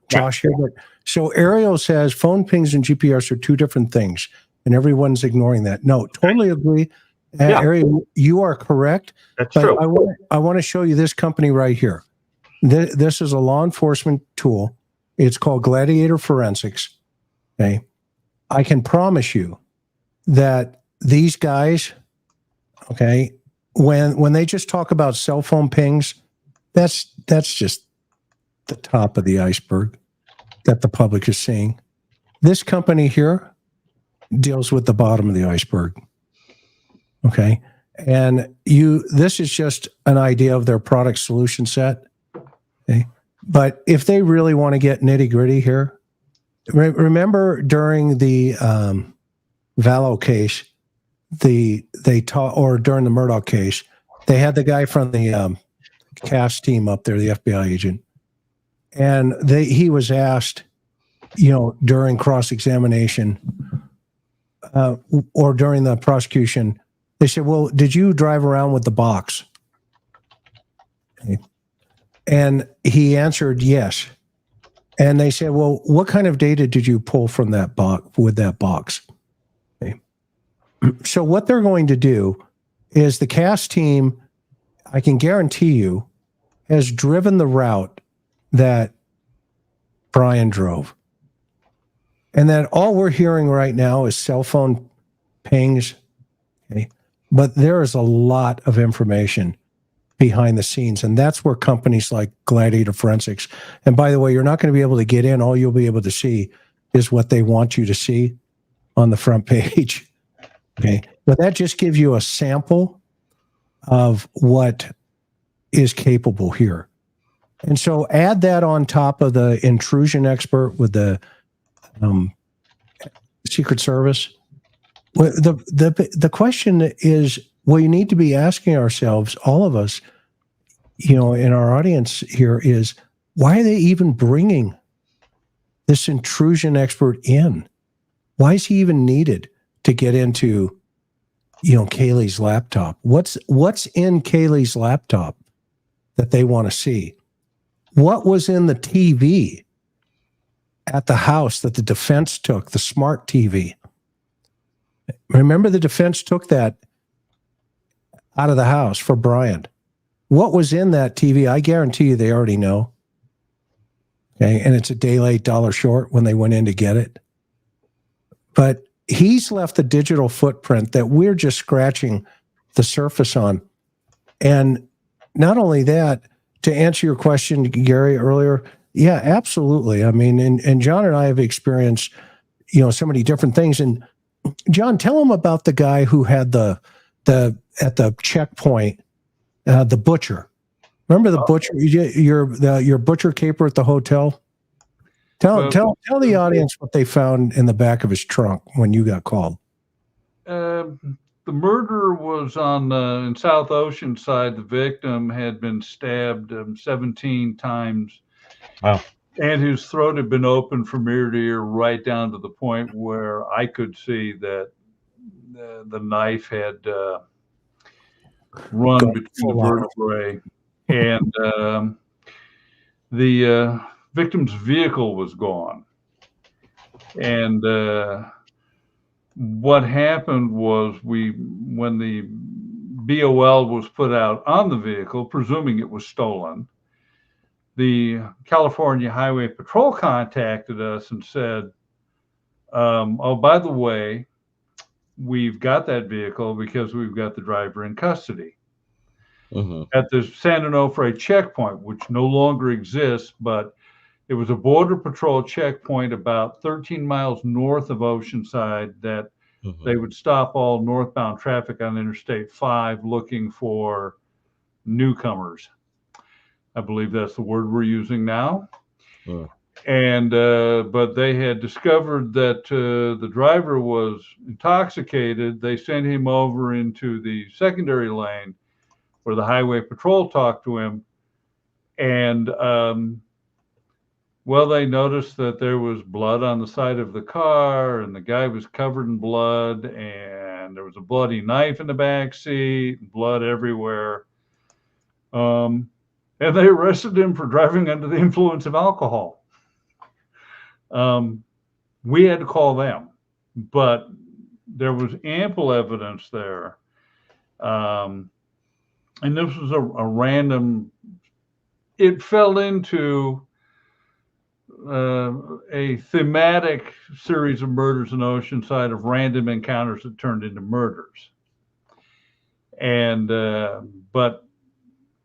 Josh here. But so Ariel says phone pings and GPS are two different things, and everyone's ignoring that. No, totally agree. Ariel, you are correct. That's true. I want to show you this company right here. This is a law enforcement tool. It's called Gladiator Forensics. Okay. I can promise you that these guys, okay, when they just talk about cell phone pings, that's just the top of the iceberg that the public is seeing. This company here deals with the bottom of the iceberg. Okay. And this is just an idea of their product solution set. Okay. But if they really want to get nitty gritty here, remember during the Vallow case, or during the Murdoch case, they had the guy from the CAS team up there, the FBI agent, and he was asked, during cross-examination or during the prosecution, they said, well, did you drive around with the box? Okay. And he answered yes. And they said, well, what kind of data did you pull from that box with that box? Okay. So what they're going to do is the CAS team, I can guarantee you, has driven the route that Bryan drove. And that all we're hearing right now is cell phone pings. Okay. But there is a lot of information behind the scenes. And that's where companies like Gladiator Forensics, and by the way, you're not going to be able to get in. All you'll be able to see is what they want you to see on the front page. Okay. But that just gives you a sample of what is capable here. And so add that on top of the intrusion expert with the Secret Service. Well, the question is, we need to be asking ourselves, all of us, in our audience here, is why are they even bringing this intrusion expert in? Why is he even needed to get into, Kaylee's laptop? What's in Kaylee's laptop that they want to see? What was in the TV at the house that the defense took, the smart TV? Remember, the defense took that out of the house for Bryan. What was in that TV? I guarantee you they already know. Okay, and it's a day late, dollar short when they went in to get it. But he's left a digital footprint that we're just scratching the surface on. And not only that, to answer your question, Gary, earlier, yeah, absolutely. I mean, and John and I have experienced, so many different things. And John, tell them about the guy who had the at the checkpoint, the butcher. Remember the butcher? Your butcher caper at the hotel. Tell the audience what they found in the back of his trunk when you got called. The murder was on in South Oceanside. The victim had been stabbed 17 times. Wow. And his throat had been open from ear to ear, right down to the point where I could see that the knife had run between the vertebrae. And the victim's vehicle was gone. And what happened was, when the BOL was put out on the vehicle, presuming it was stolen, the California Highway Patrol contacted us and said, oh, by the way, we've got that vehicle because we've got the driver in custody. Mm-hmm. At the San Onofre checkpoint, which no longer exists, but it was a Border Patrol checkpoint about 13 miles north of Oceanside that they would stop all northbound traffic on Interstate 5 looking for newcomers. I believe that's the word we're using now. And but they had discovered that the driver was intoxicated. They sent him over into the secondary lane where the Highway Patrol talked to him. And well, they noticed that there was blood on the side of the car, and the guy was covered in blood, and there was a bloody knife in the back seat, blood everywhere. And they arrested him for driving under the influence of alcohol. We had to call them, but there was ample evidence there. And this was a random, it fell into a thematic series of murders in Oceanside, of random encounters that turned into murders. And, but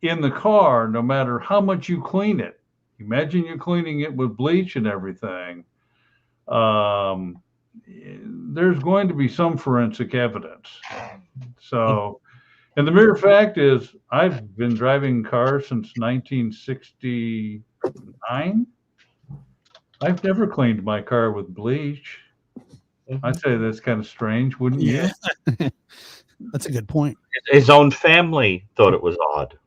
in the car, no matter how much you clean it, imagine you're cleaning it with bleach and everything, there's going to be some forensic evidence. So, and the mere fact is, I've been driving cars since 1969. I've never cleaned my car with bleach. I'd say that's kind of strange, wouldn't you? That's a good point. His own family thought it was odd.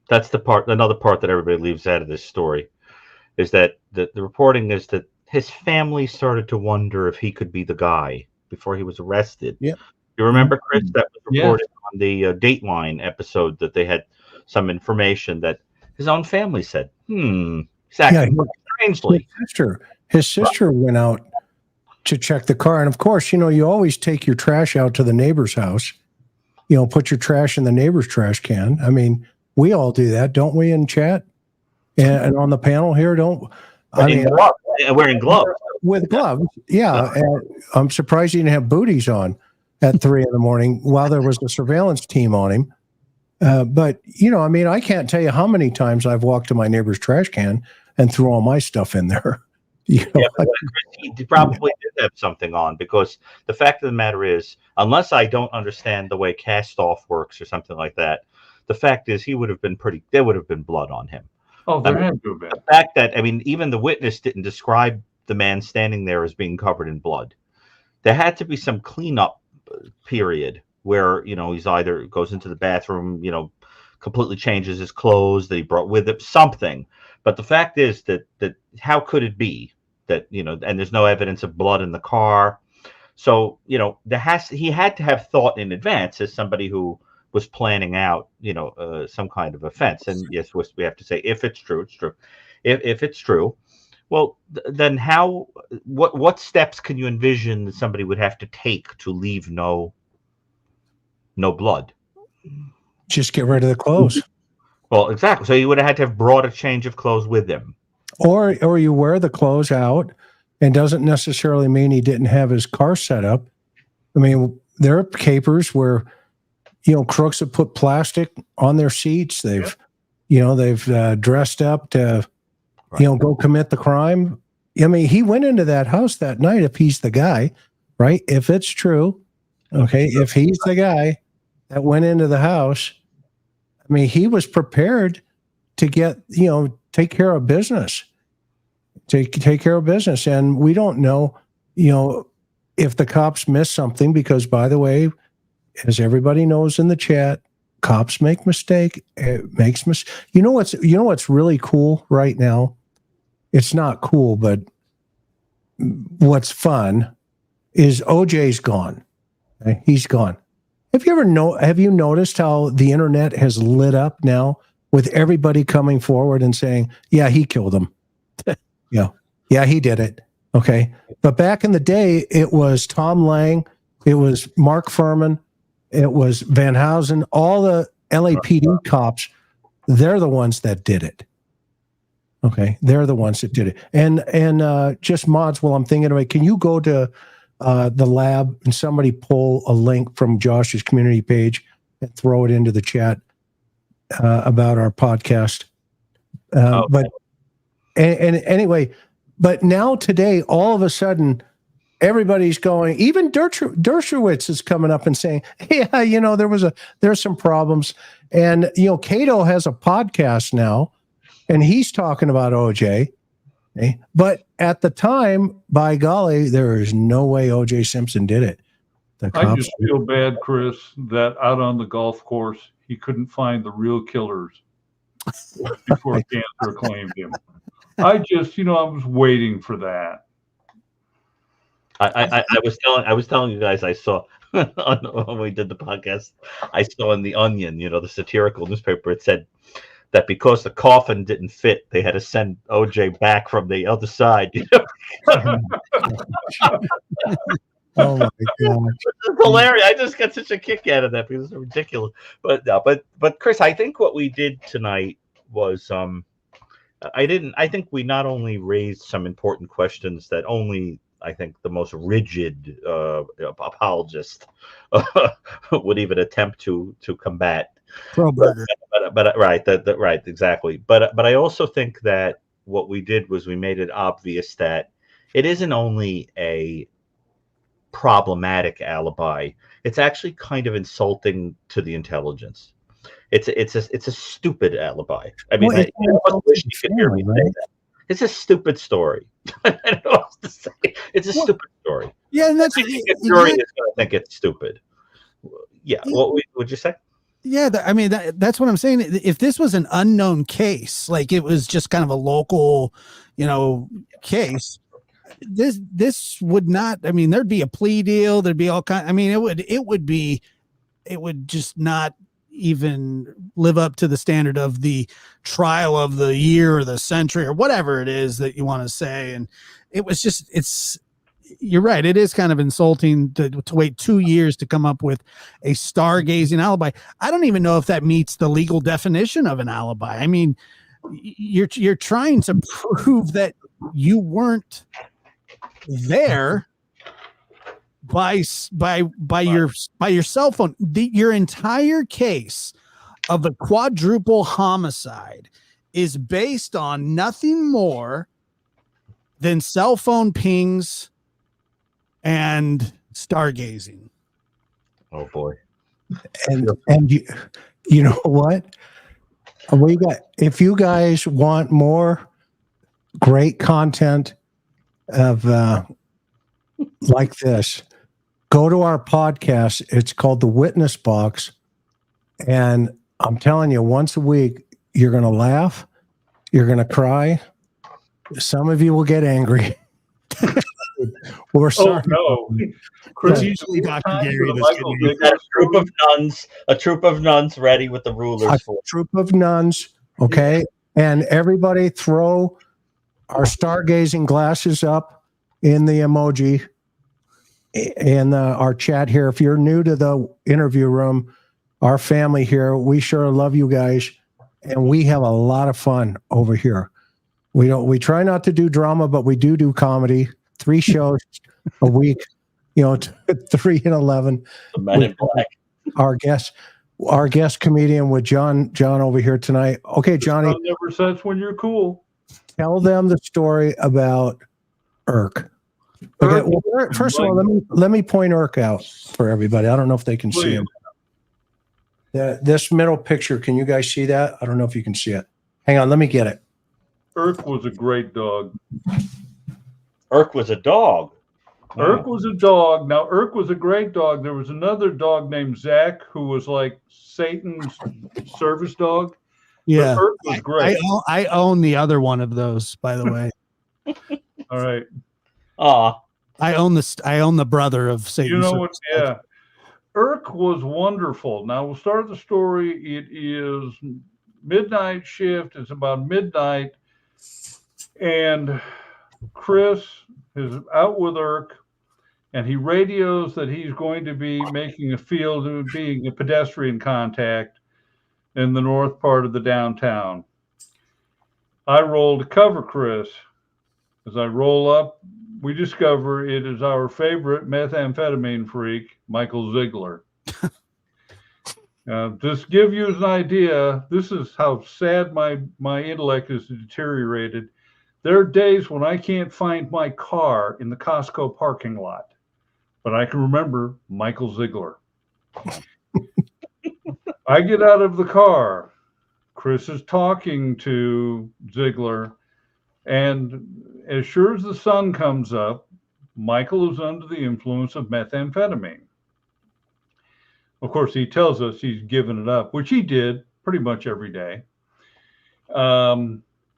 That's another part that everybody leaves out of this story, is that the reporting is that his family started to wonder if he could be the guy before he was arrested. Yeah. You remember, Chris, that was reported on the Dateline episode, that they had some information that his own family said, exactly. Strangely. His sister went out to check the car. And of course, you always take your trash out to the neighbor's house, put your trash in the neighbor's trash can. I mean, we all do that, don't we, in chat? And on the panel here, wearing gloves. With gloves, yeah. And I'm surprised you didn't have booties on. at 3 a.m. while there was a surveillance team on him. But, I mean, I can't tell you how many times I've walked to my neighbor's trash can and threw all my stuff in there. Yeah, but he probably did have something on, because the fact of the matter is, unless I don't understand the way cast off works or something like that, the fact is there would have been blood on him. Oh, there had to have been. The fact that, I mean, even the witness didn't describe the man standing there as being covered in blood. There had to be some cleanup period where, he's either goes into the bathroom, completely changes his clothes that he brought with him, something. But the fact is that how could it be that, and there's no evidence of blood in the car. So, he had to have thought in advance as somebody who was planning out, some kind of offense. And yes, we have to say, if it's true, it's true. If it's true, well, then what steps can you envision that somebody would have to take to leave no blood? Just get rid of the clothes. Well, exactly. So you would have had to have brought a change of clothes with him. Or you wear the clothes out, and doesn't necessarily mean he didn't have his car set up. I mean, there are capers where, crooks have put plastic on their seats. They've dressed up to, go commit the crime. I mean, he went into that house that night, if he's the guy, right? If it's true, okay, if he's the guy that went into the house, I mean, he was prepared to get, take care of business. Take care of business. And we don't know, if the cops missed something, because, by the way, as everybody knows in the chat, cops make mistake. You know what's really cool right now? It's not cool, but what's fun is OJ's gone. Okay? He's gone. Have you noticed how the internet has lit up now with everybody coming forward and saying, yeah, he killed him. Yeah, he did it. Okay. But back in the day, it was Tom Lang, it was Mark Furman, it was Van Housen, all the LAPD cops, they're the ones that did it. Okay. They're the ones that did it. And just mods, while I'm thinking of it, can you go to the lab and somebody pull a link from Josh's community page and throw it into the chat about our podcast? Okay. But anyway, but now today, all of a sudden, everybody's going, even Dershowitz is coming up and saying, yeah, there's some problems. And, Cato has a podcast now, and he's talking about OJ. Okay? But at the time, by golly, there is no way OJ Simpson did it. I just feel bad, Chris, that out on the golf course, he couldn't find the real killers before cancer claimed him. I was waiting for that. I was telling you guys, I saw when we did the podcast, I saw in the Onion, the satirical newspaper, it said that because the coffin didn't fit, they had to send OJ back from the other side. Oh my God! It's hilarious. I just got such a kick out of that because it's ridiculous. But Chris, I think what we did tonight was I think we not only raised some important questions that only I think the most rigid apologist would even attempt to combat. But right, exactly. But I also think that what we did was we made it obvious that it isn't only a problematic alibi; it's actually kind of insulting to the intelligence. It's a stupid alibi. I mean, I wish you could hear me say that. It's a stupid story. I don't know what else to say. It's a stupid story. Yeah, and that's the jury is going to think it's stupid. Yeah. What would you say? Yeah, that's what I'm saying. If this was an unknown case, like it was just kind of a local, case, this would not. I mean, there'd be a plea deal. There'd be all kind. I mean, it would just not even live up to the standard of the trial of the year or the century or whatever it is that you want to say. And it was just, you're right. It is kind of insulting to wait 2 years to come up with a stargazing alibi. I don't even know if that meets the legal definition of an alibi. I mean, you're trying to prove that you weren't there by your cell phone. Your entire case of the quadruple homicide is based on nothing more than cell phone pings and stargazing. Oh boy. And you know what? We got, if you guys want more great content of like this, go to our podcast. It's called The Witness Box. And I'm telling you, once a week, you're going to laugh. You're going to cry. Some of you will get angry. We're sorry. Oh, no. Chris, usually Dr. Gary, a troop of nuns ready with the rulers. A troop of nuns. Okay. And everybody throw our stargazing glasses up in the emoji in our chat here. If you're new to the interview room, our family here, we sure love you guys. And we have a lot of fun over here. We try not to do drama, but we do comedy. 3 shows a week, 3 and 11. The Men in Black. Our guest comedian with John over here tonight. Okay, Johnny. Never sets when you're cool. Tell them the story about Irk. Okay, well, first of all, let me point Irk out for everybody. I don't know if they can see him. This middle picture, can you guys see that? I don't know if you can see it. Hang on, let me get it. Irk was a great dog. Irk was a dog. Irk was a dog. Now, Irk was a great dog. There was another dog named Zach who was like Satan's service dog. Yeah. But Irk was great. I own the other one of those, by the way. All right. I own the brother of Satan. You know what? Yeah. Irk was wonderful. Now we'll start the story. It is midnight shift. It's about midnight. And Chris is out with Irk, and he radios that he's going to be making a field of being a pedestrian contact in the north part of the downtown. I roll to cover Chris. As I roll up, we discover it is our favorite methamphetamine freak, Michael Ziegler. Just give you an idea, this is how sad my intellect is deteriorated. There are days when I can't find my car in the Costco parking lot, but I can remember Michael Ziegler. I get out of the car. Chris is talking to Ziegler, and as sure as the sun comes up, Michael is under the influence of methamphetamine. Of course, he tells us he's given it up, which he did pretty much every day.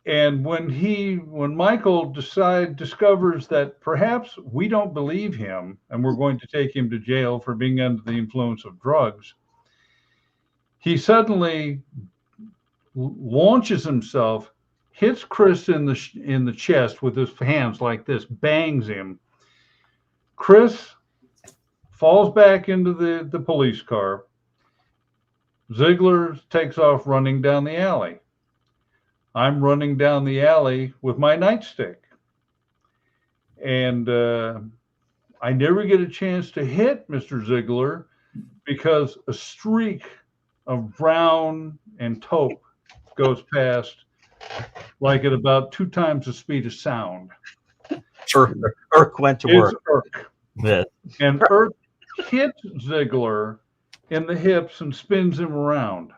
And when Michael discovers that perhaps we don't believe him and we're going to take him to jail for being under the influence of drugs, he suddenly launches himself, hits Chris in the chest with his hands like this, bangs him. Chris falls back into the police car. Ziegler takes off running down the alley. I'm running down the alley with my nightstick. And I never get a chance to hit Mr. Ziegler because a streak of brown and taupe goes past like at about 2 times the speed of sound. Irk went to work. Irk. Yeah. And Irk hits Ziegler in the hips and spins him around.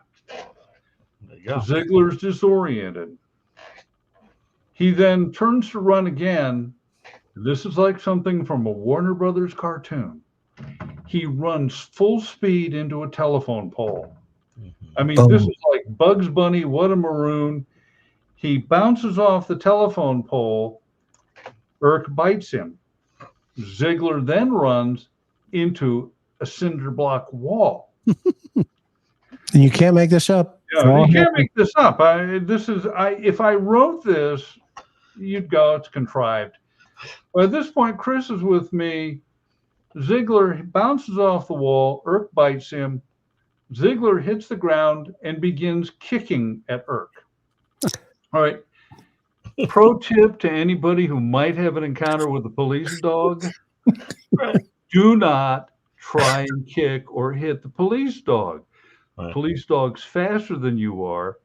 Ziegler's disoriented. He then turns to run again. This is like something from a Warner Brothers cartoon. He runs full speed into a telephone pole. I mean, this is like Bugs Bunny, What a Maroon. He bounces off the telephone pole. Irk bites him. Ziegler then runs into a cinder block wall. You can't make this up. Yeah, you can't make this up. If I wrote this, you'd go, it's contrived. But at this point, Chris is with me. Ziegler bounces off the wall. Irk bites him. Ziegler hits the ground and begins kicking at Irk. All right. Pro tip to anybody who might have an encounter with a police dog. do not try and kick or hit the police dog. Right. Police dog's faster than you are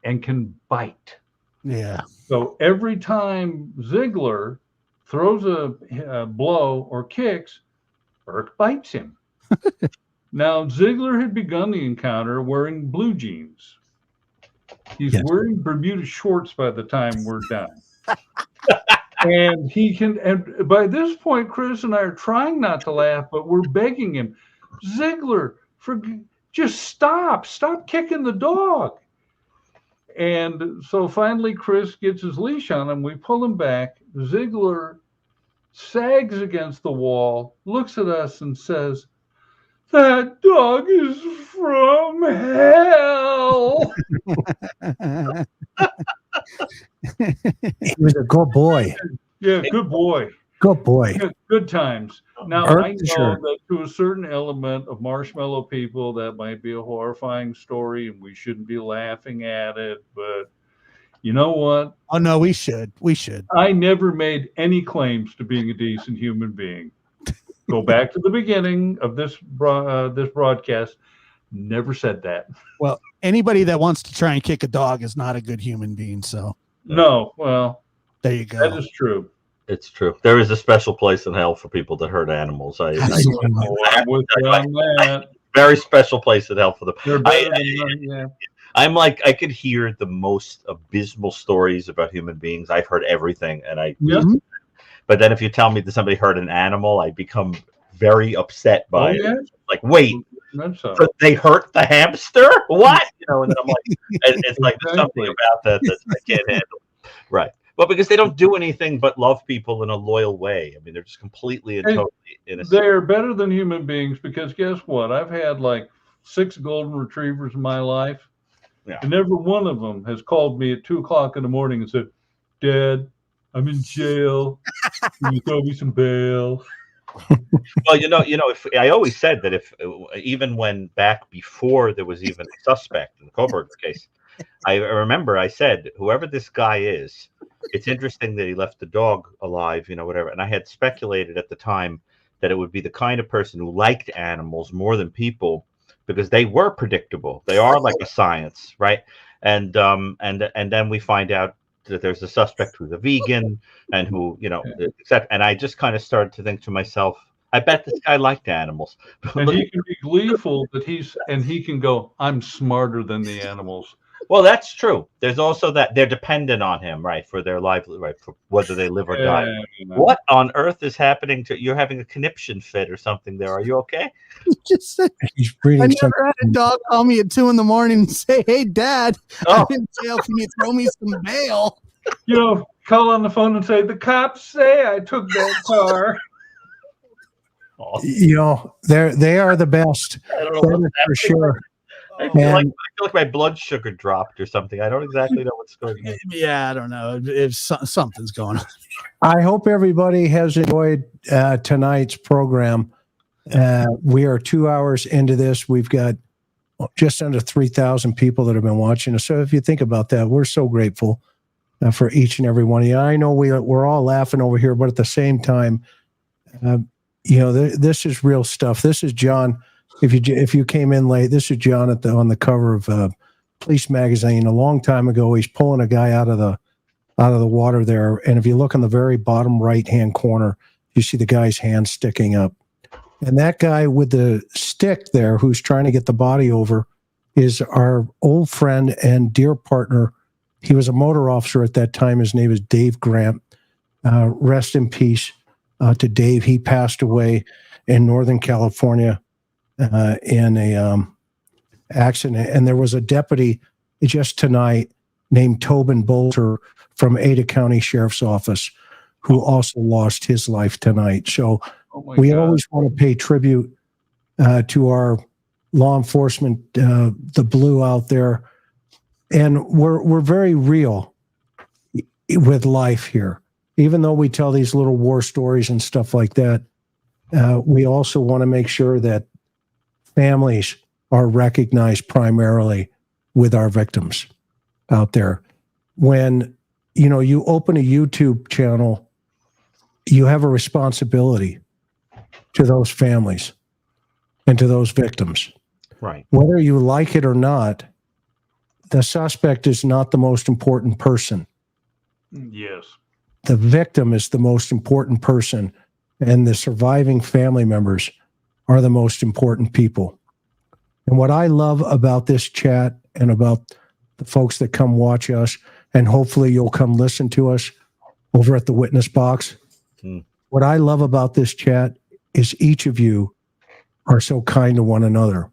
and can bite. Yeah. So every time Ziegler throws a blow or kicks, Burke bites him. Now, Ziegler had begun the encounter wearing blue jeans. He's Yes. wearing Bermuda shorts by the time we're done. And and by this point, Chris and I are trying not to laugh, but we're begging him, Ziegler, just stop kicking the dog. And so finally, Chris gets his leash on him. We pull him back. Ziegler sags against the wall, looks at us and says, "That dog is from hell." He was a good boy. Yeah, good boy. Good boy. Good times. Now, Art, I know sure. that to a certain element of marshmallow people, that might be a horrifying story and we shouldn't be laughing at it. But you know what? Oh, no, we should. We should. I never made any claims to being a decent human being. Go back to the beginning of this broadcast. Never said that. Well, anybody that wants to try and kick a dog is not a good human being. So No, well, there you go. that is true. It's true. There is a special place in hell for people that hurt animals. I'm with you on that. Very special place in hell for them. They're better than yeah. I'm like, I could hear the most abysmal stories about human beings. I've heard everything, and Yeah. But then if you tell me that somebody hurt an animal, I become very upset by it. Yeah. Like, wait, That's so. but they hurt the hamster? What? And I'm like, it's like there's something about that I can't handle. Right. Well, because they don't do anything but love people in a loyal way. I mean, they're just completely and totally innocent. They're better than human beings because guess what? I've had like 6 golden retrievers in my life, and never one of them has called me at 2:00 in the morning and said, "Dad, I'm in jail. Can you throw me some bail?" Well, if I always said that even when back before there was even a suspect in the Kohberger case, I remember I said, whoever this guy is, it's interesting that he left the dog alive, whatever. And I had speculated at the time that it would be the kind of person who liked animals more than people because they were predictable. They are like a science, right? And then we find out that there's a suspect who's a vegan and who, and I just kind of started to think to myself, I bet this guy liked animals. And he can be gleeful that he can go, "I'm smarter than the animals." Well, that's true. There's also that they're dependent on him, right, for their livelihood, right, for whether they live or die. What on earth is happening to you're having a conniption fit or something there? Are you okay? Just said, He's breathing I never had a dog call me at 2 a.m. and say, "Hey, Dad, I'm in jail. Can you throw me some bail?" Call on the phone and say, "The cops say I took that car." They are the best. I don't know That is for sure. I feel like my blood sugar dropped or something. I don't exactly know what's going on. Yeah, I don't know if something's going on. I hope everybody has enjoyed tonight's program. We are 2 hours into this. We've got just under 3,000 people that have been watching us. So if you think about that, we're so grateful for each and every one of you. I know we're all laughing over here, but at the same time, this is real stuff. This is John. If you came in late, this is John on the cover of Police Magazine a long time ago. He's pulling a guy out of the water there, and if you look on the very bottom right-hand corner, you see the guy's hand sticking up. And that guy with the stick there, who's trying to get the body over, is our old friend and dear partner. He was a motor officer at that time. His name is Dave Grant. Rest in peace to Dave. He passed away in Northern California in a accident. And there was a deputy just tonight named Tobin Bolter from Ada County Sheriff's Office who also lost his life tonight. So we always want to pay tribute to our law enforcement, the blue out there. And we're very real with life here. Even though we tell these little war stories and stuff like that, we also want to make sure that families are recognized primarily with our victims out there. When, you open a YouTube channel, you have a responsibility to those families and to those victims. Right. Whether you like it or not, the suspect is not the most important person. Yes. The victim is the most important person, and the surviving family members are the most important people. And what I love about this chat and about the folks that come watch us, and hopefully you'll come listen to us over at the witness box. What I love about this chat is each of you are so kind to one another,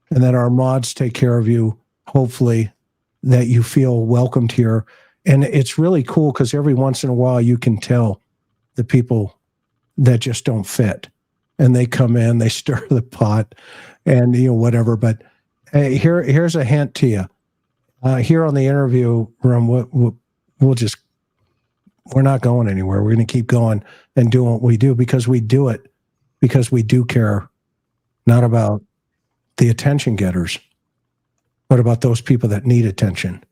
and that our mods take care of you. Hopefully that you feel welcomed here. And it's really cool because every once in a while you can tell the people that just don't fit, and they come in, they stir the pot, and whatever. But here's a hint to you. Here on the interview room, we're not going anywhere. We're going to keep going and doing what we do because we do it because we do care, not about the attention getters, but about those people that need attention,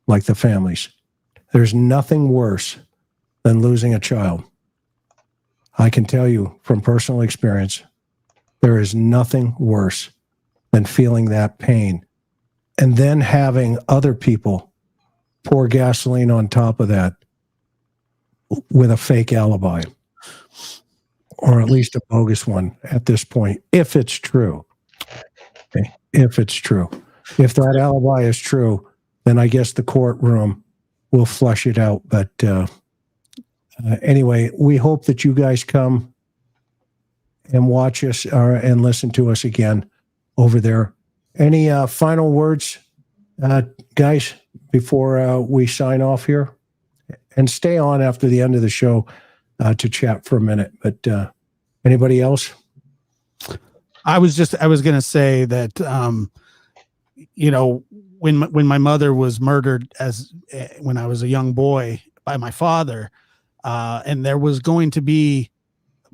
like the families. There's nothing worse than losing a child. I can tell you from personal experience, there is nothing worse than feeling that pain and then having other people pour gasoline on top of that with a fake alibi, or at least a bogus one at this point, if it's true. Okay? If it's true. If that alibi is true, then I guess the courtroom will flush it out. But anyway, we hope that you guys come and watch us and listen to us again over there. Any final words, guys, before we sign off here? And stay on after the end of the show to chat for a minute. But anybody else? I was going to say that, when my mother was murdered when I was a young boy by my father, and there was going to be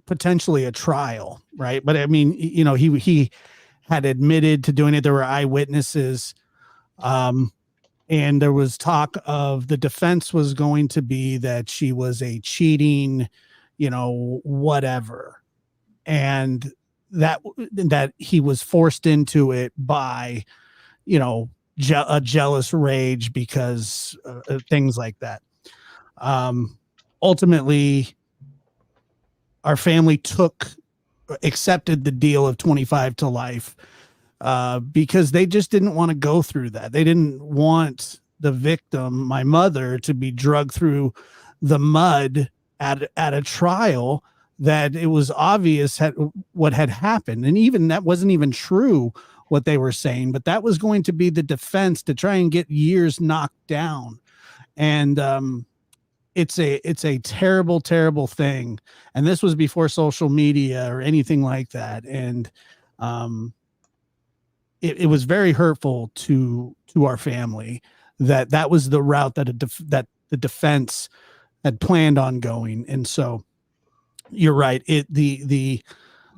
potentially a trial, right? But I mean, he had admitted to doing it. There were eyewitnesses, and there was talk of the defense was going to be that she was a cheating, whatever, and that he was forced into it by, a jealous rage because things like that. Ultimately, our family accepted the deal of 25 to life because they just didn't want to go through that. They didn't want the victim, my mother, to be dragged through the mud at a trial that it was obvious what had happened. And even that wasn't even true what they were saying, but that was going to be the defense to try and get years knocked down. And it's a terrible, terrible thing. And this was before social media or anything like that. And it was very hurtful to our family that was the route that that the defense had planned on going. And so you're right.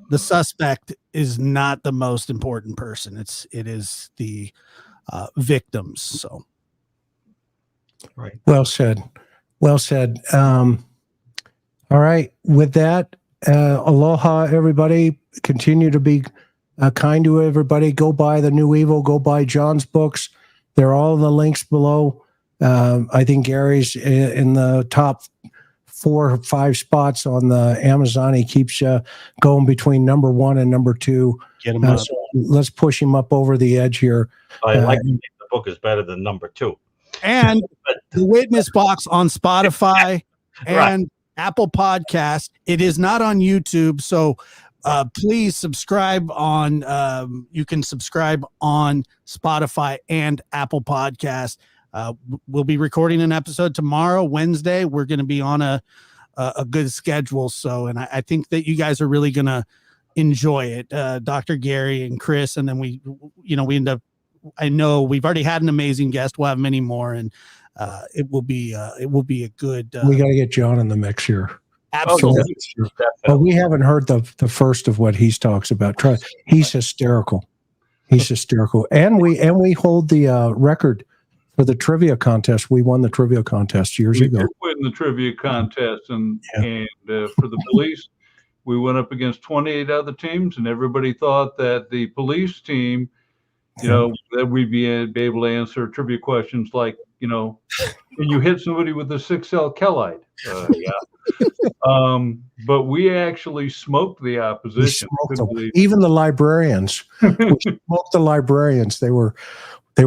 The suspect is not the most important person. It is the victims. So, right. Well said. Well said. All right. With that, aloha, everybody. Continue to be kind to everybody. Go buy The New Evil. Go buy John's books. They're all in the links below. I think Gary's in the top 4 or 5 spots on the Amazon. He keeps going between number 1 and number 2. Get him up. So let's push him up over the edge here. I like to think the book is better than number 2. And the Witness Box on Spotify and Right. Apple Podcasts. It is not on YouTube, so please subscribe on. You can subscribe on Spotify and Apple Podcasts. We'll be recording an episode tomorrow, Wednesday. We're going to be on a good schedule. So, and I think that you guys are really going to enjoy it. Dr. Gary and Chris, and then we end up. I know we've already had an amazing guest. We'll have many more, and it will be a good. We got to get John in the mix here. Absolutely. But we haven't heard the first of what he talks about. He's hysterical. He's hysterical, and we hold the record for the trivia contest. We won the trivia contest years ago. We did win the trivia contest, and for the police, we went up against 28 other teams, and everybody thought that the police team, that we'd be able to answer trivia questions like, can you hit somebody with a 6L Kellite? Yeah. But we actually smoked the opposition. Even the librarians. We smoked the librarians. They were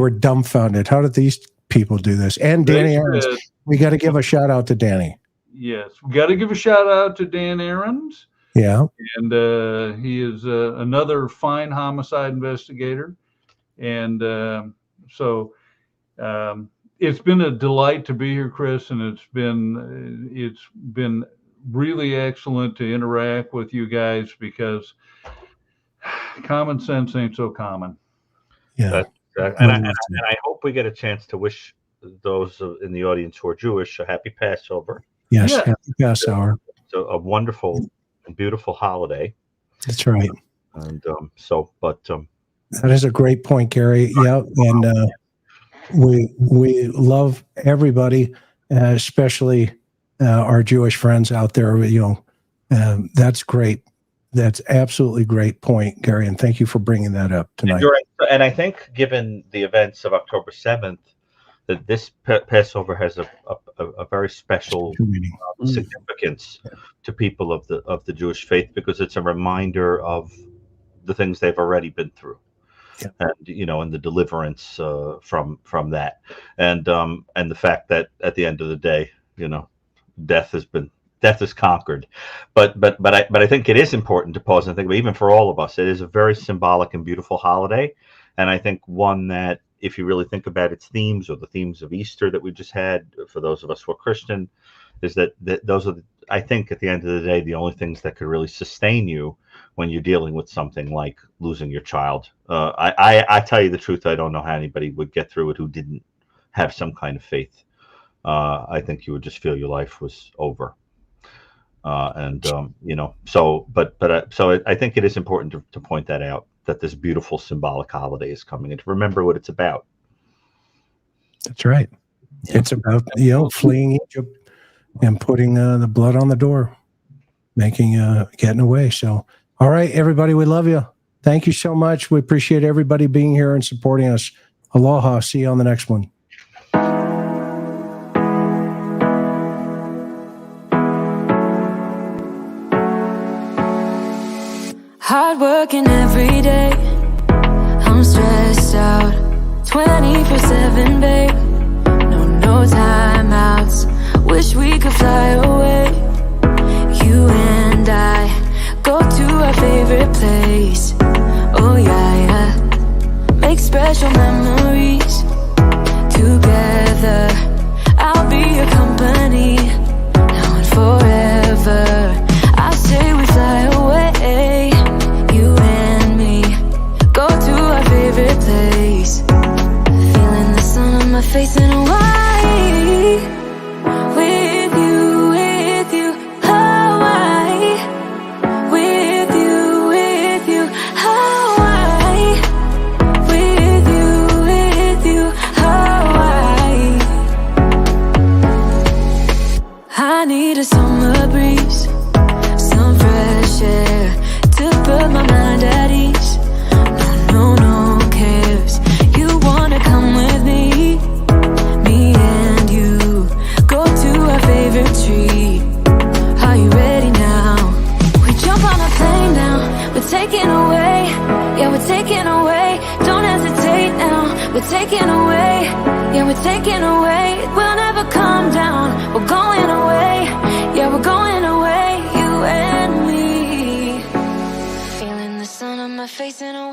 dumbfounded. How did these people do this? And Danny Aarons. We got to give a shout out to Danny. Yes, we got to give a shout out to Dan Aarons. Yeah. And he is another fine homicide investigator. And so it's been a delight to be here, Chris, and it's been really excellent to interact with you guys, because common sense ain't so common. Yeah. And I hope we get a chance to wish those in the audience who are Jewish a happy Passover. Yes, yeah. Happy Passover. So a wonderful and beautiful holiday. That's right. And that is a great point, Gary. Yeah, and we love everybody, especially our Jewish friends out there. That's great. That's absolutely great point, Gary, and thank you for bringing that up tonight. And I think, given the events of October 7th, that this Passover has a very special significance to people of the Jewish faith, because it's a reminder of the things they've already been through. Yeah. And the deliverance from that, and the fact that at the end of the day, death is conquered. But I think it is important to pause and think, even for all of us, it is a very symbolic and beautiful holiday, and I think one that, if you really think about its themes, or the themes of Easter that we just had, for those of us who are Christian, is that those are, I think, at the end of the day, the only things that could really sustain you when you're dealing with something like losing your child. I tell you the truth, I don't know how anybody would get through it who didn't have some kind of faith. I think you would just feel your life was over. So I think it is important to point that out, that this beautiful symbolic holiday is coming, and to remember what it's about. That's right. Yeah. It's about, fleeing Egypt and putting the blood on the door, getting away. So, all right, everybody, we love you. Thank you so much. We appreciate everybody being here and supporting us. Aloha. See you on the next one. Hard working every day, I'm stressed out 24/7, babe. No timeouts, wish we could fly away. You and I go to our favorite place. Oh yeah, make special memories together. I'll be your company now and forever. I say we fly away, you and me, go to our favorite place. Feeling the sun on my face in Hawaii. With you, Hawaii. With you, Hawaii. With you, Hawaii. I need a summer breeze, some fresh air to put my mind at ease. No cares. You wanna come with me? Me and you go to our favorite tree. Are you ready now? We jump on a plane now. We're taking away. Yeah, we're taking away. Don't hesitate now. We're taking away. Yeah, we're taking away. We'll never come down. We're going away. Yeah, we're going away. You and me. Feeling the sun on my face in a